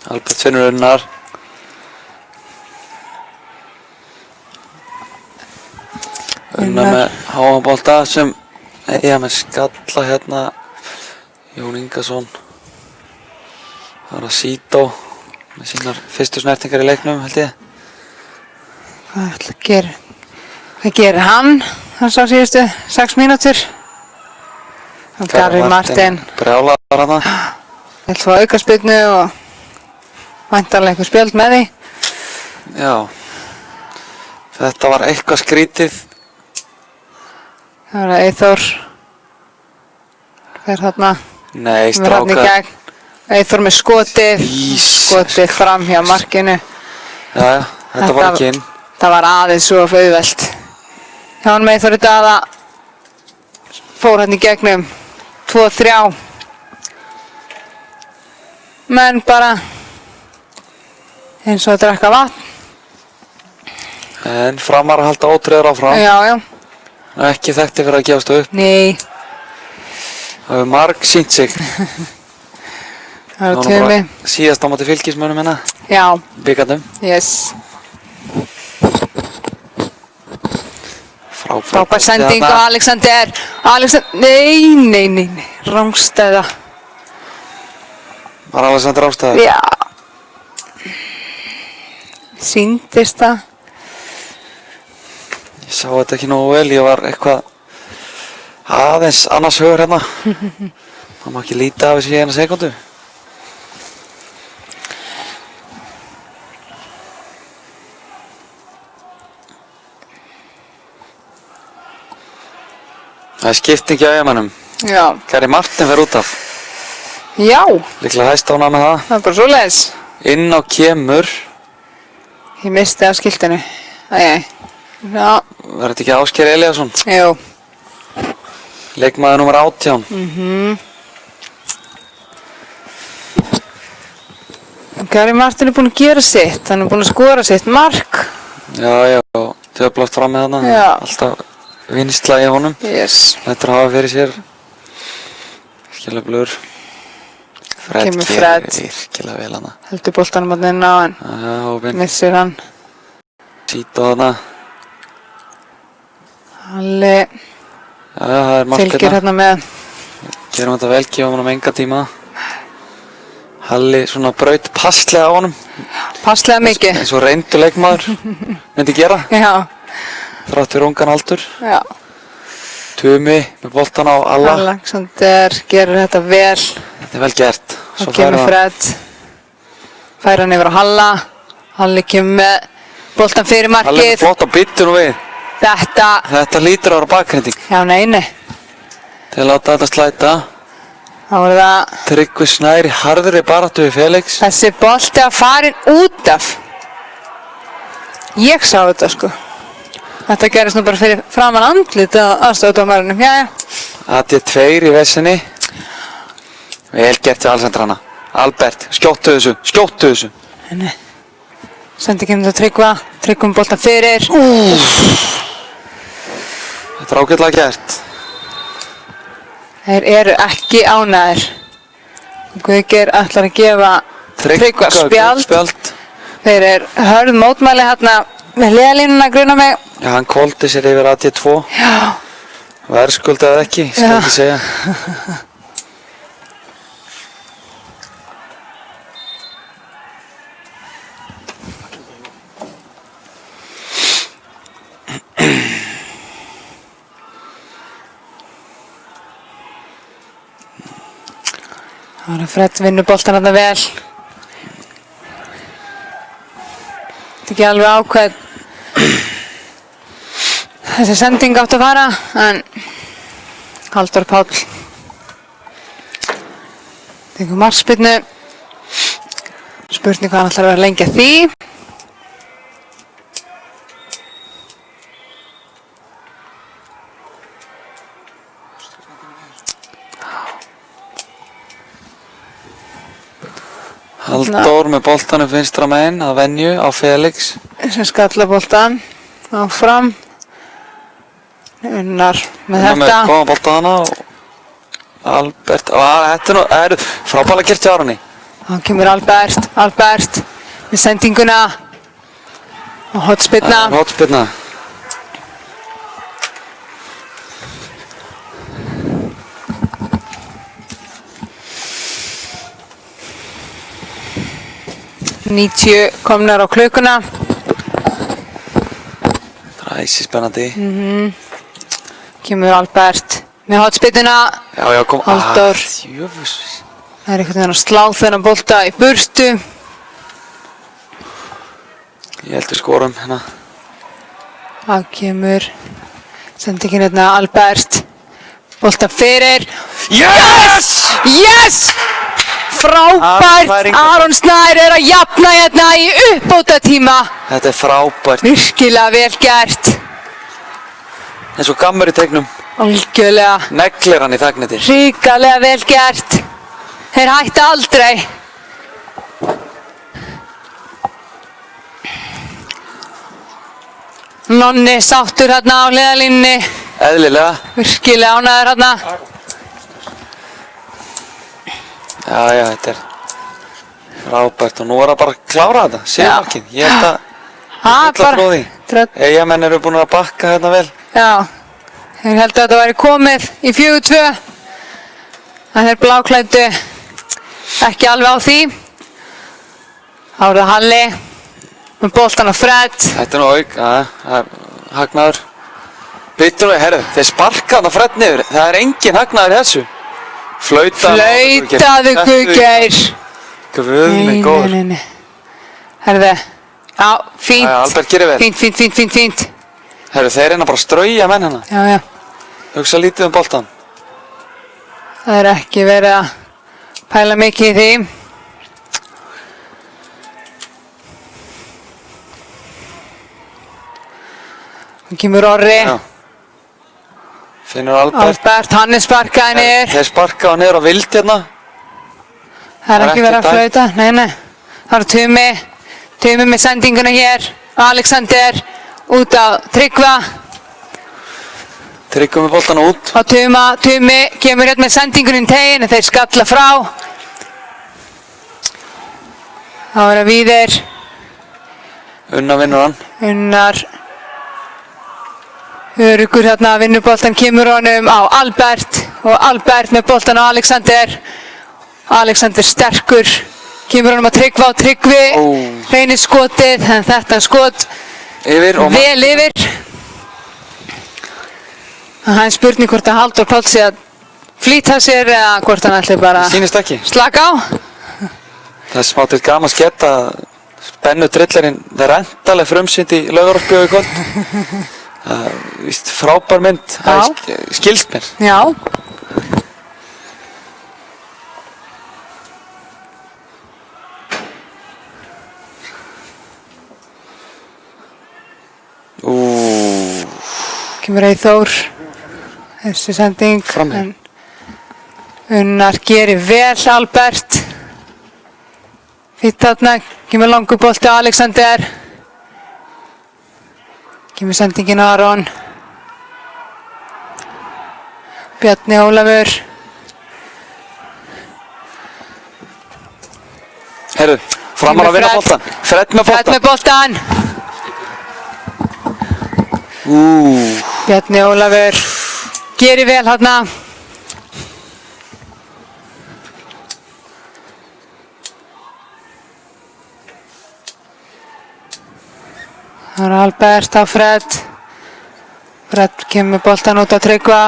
Albert finnur Unnar. Unnar með háabolta sem eiga með skalla hérna. Jón Ingason. Það er að Sító með sínar fyrstu snertingar í leiknum held ég. Hvað gerir hann? Hann sá síðustu 6 mínútur. Og Gary Martin. Brjálaðar hana. Vill fá aukaspyrnu og væntanlega einhver spjöld með því. Já. Þetta var eitthvað skrítið. Það var Eyþór. Fer þarna. Nei, strákar. Eyþór með skotið. Skotið fram hjá markinu. Já, þetta var ekki inn. Það var aðeins svo auðvelt. Hjá hann með Eyþór Daða. Fór hann í gegnum 2-3. Menn bara eins og að drekka vatn. En Framar að halda ótrúður áfram. Já, já. Ekki þekkti fyrir að gefast upp. Nei. Það hefur marg sýnt sig. Það var tumi. Síðast á móti Fylkismönnum hérna. Já. Bikarnum. Yes. Frábær sending og Alexander. Nei. Rángstæða. Var Alexander rángstæður? Já. Sýndist það. Ég sá þetta ekki nógu vel. Ég var eitthvað aðeins annars hugur hérna. Það má ekki líta af þessu í 1 sekúndu. Það er skipting hjá eigamönnum. Já. Gary Martin fer út af. Já. Líklega hæst ánað með það. Það er bara svoleiðis. Inn á kemur. Ég misti af skiltinu. Æjæj. Já. Verður þetta ekki Ásgeir Elíasson? Jú. Leikmaður númer 18. Gary Martin er búinn að gera sitt. Hann er búinn að skora sitt mark. Já. Djöflast fram með hana. Já. Alltaf vinsla í honum. Yes. Þetta hafa fyrir sér. Virkilega blur. Kemur Fred. Virkilega vel hana. Heldur boltanum að inn á hann. Já, hópinn. Missir hann. Sító hana. Halli. Já, það er margt fylgir hérna með. Gerum þetta vel, gefum honum enga tíma. Halli svona braut passlega á honum. Passlega mikið. Eins og reyndur leikmaður myndi gera. Já. Þrátt fyrir ungan aldur. Já. Tumi með boltan á alla. Alexander gerir þetta vel. Þetta er vel gert. Svo kemur Fred. Fær hann yfir á Halla. Halli kemur með boltan fyrir markið. Halli með flott á byttu nú við. Þetta lítur að vera bakhrinding. Já, nei. Til að láta þetta slæta. Þá er það Tryggvi Snær í harðri baráttu við Felix. Þessi bolti að farin út af. Ég sá þetta sko. Þetta gerist nú bara fyrir framan andlit að aðstofdómarunum. Jæja. Það er 2 í vesinni. Vel gert við Alexandrana. Albert, skjóttu þessu. Nei. Sendi kemur þetta Tryggva. Tryggvum boltan fyrir. Þetta er ágætlega gert. Þeir eru ekki ánægðir. Guðgeir ætlar að gefa Tryggva spjald. Þeir eru hörð mótmæli hérna með hliðarlínuna gruna mig. Já, hann koldi sér yfir AT2. Já. Verðskuldaði ekki, skal ekki segja. Það er Fred vinnur boltan þarna vel. Þetta er ekki alveg ákveð. þessi sending átt að fara, en Halldór Páll tekur markspyrnu. Spurning hvað hann ætlar að vera lengi að því. Halldór með boltanum vinstra megin að venju á Felix. Sem skalla boltan áfram. Unnar með Unnar með þetta. góðan bolta hana og Albert. Þetta er frábælega gert hjá Aroni. Þá kemur Albert með sendinguna og hotspyrna. Hotspyrna. Nítju komnar á klukkuna. Það er æsi spennandi. Kemur Albert með hotspyrnuna. Já, kom. Halldór. Jöfus. Það er einhvern veginn að slá þennan bolta í burtu. Ég held við skorum hérna. Það kemur sendingin hérna Albert. Bolta fyrir. Yes! Yes! Frábært! Aron Snær er að jafna hérna í uppbótartíma. Þetta er frábært. Virkilega vel gert. Eins og gammur í teiknum. Algjörlega. Neglir hann í þagniti. Hrikalega vel gert. Þeir hætta aldrei. Nonni sáttur hérna á hliðarlínunni. Eðlilega. Virkilega ánægður hérna. Já, þetta er frábært og nú er það bara að klára þetta, sigurmarkið. Ég held að fulla tróði. Eyjamenn eru búin að bakka hérna vel. Já, ég held að þetta væri komið í 4-2. En þeir bláklæddu ekki alveg á því. Þá er það Halli með boltan á Fred. Þetta er nú auk, það er hagnaður. Byttu nú, herðu, þeir sparka þarna Fred niður. Það er engin hagnaður í þessu. Flautaðu Guðgeir. Guð minn góður. Nei. Herðu, já, fínt. Já, Albert gerir vel. Fínt. Herðu, þeir reyna bara að strauja menn hérna. Já. Hugsa lítið boltan. Það er ekki verið að pæla mikið í því. Hann kemur Orri. Já. Finnur Albert. Hann er sparkaði niður. Þeir sparkaði niður á vild hérna. Það er ekki verið að flauta. Nei. Það er Tumi með sendinguna hér. Alexander út á Tryggva. Tryggva með boltan út. Og Tumi kemur hérna með sendingunni í tegin en þeir skalla frá. Það var að Víðir. Unnar vinnur hann. Unnar. Öruggur hérna að vinnuboltan kemur honum á Albert og Albert með boltan á Alexander. Alexander sterkur, kemur honum að Tryggva og Tryggvi reynir skotið en þetta skot vel yfir. Það er spurning hvort að Halldór Páll sé að flýta sér eða hvort hann ætli bara að slaka á. Það er smá til gaman að sketta spennu trillerinn, það er endalega frumsýnd í Laugarásbíó í kvöld. Víst frábær mynd, skilst mér. Já. Kemur Eyþór, þessi sending. Frammi. Unnar gerir vel Albert. Fýtt þarna, kemur langur bolti á Alexander. Kemur sendingin á Aron. Bjarni Ólafur. Herru, framar að vinna boltan. Fred með boltan. Bjarni Ólafur. Gerir vel hérna. Það er Albert á Fred. Fred kemur boltan út á Tryggva.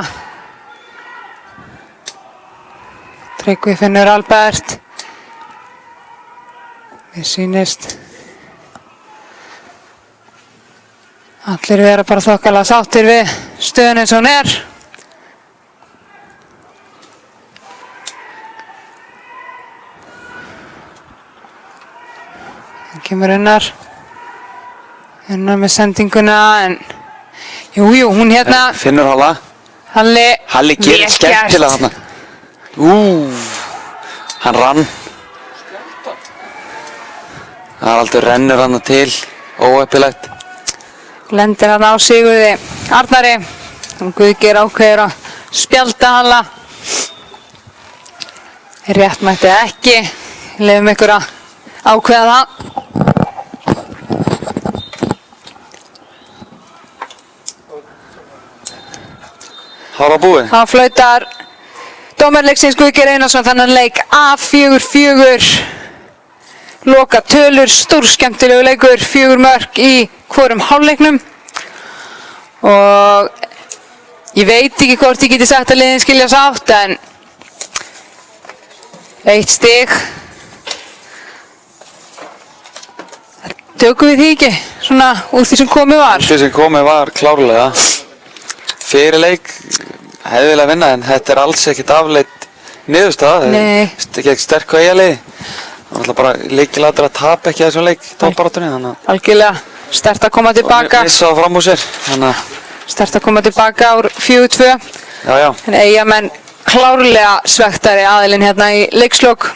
Tryggvi finnur Albert. Mér sýnist Allir vera bara þokkalega sáttir við stöðun eins og hún er. Það kemur Unnar með sendinguna en jú, hún hérna, Finnur Halla. Halli gerir skemmtilega þarna. Hann rann. Haraldur rennur hann til, óheppilegt. Lendir hann á Sigurði Arnari. Guðgeir ákveður að spjalda Halla. Rétt mætti ekki. Lefum ykkur að ákveða það. Hára búið. Það flautar dómarleiksins Guðgeir Einarsson þannig leik A4-4. Loka tölur, stórskemmtilegu leikur, 4 mörk í hvorum hálfleiknum. Og ég veit ekki hvort ég geti sagt að liðin skilja sátt en 1 stig. Tökum við því ekki, svona úr því sem komið var? Því sem komið var klárlega. Fyrir leik hefði viljað vinna en þetta er alls ekkert afleitt niðurstaða. Nei. Þetta er ekki sterk á eigaliði. Það er alltaf bara leikilatur að tapa ekki þessum leik toppbaráttunni, þannig að Algjörlega, sterkt að koma tilbaka. missa það fram úr sér, þannig að Sterkt að koma tilbaka úr 4-2. já. En Eyjamenn klárlega svektari aðilinn hérna í leikslok.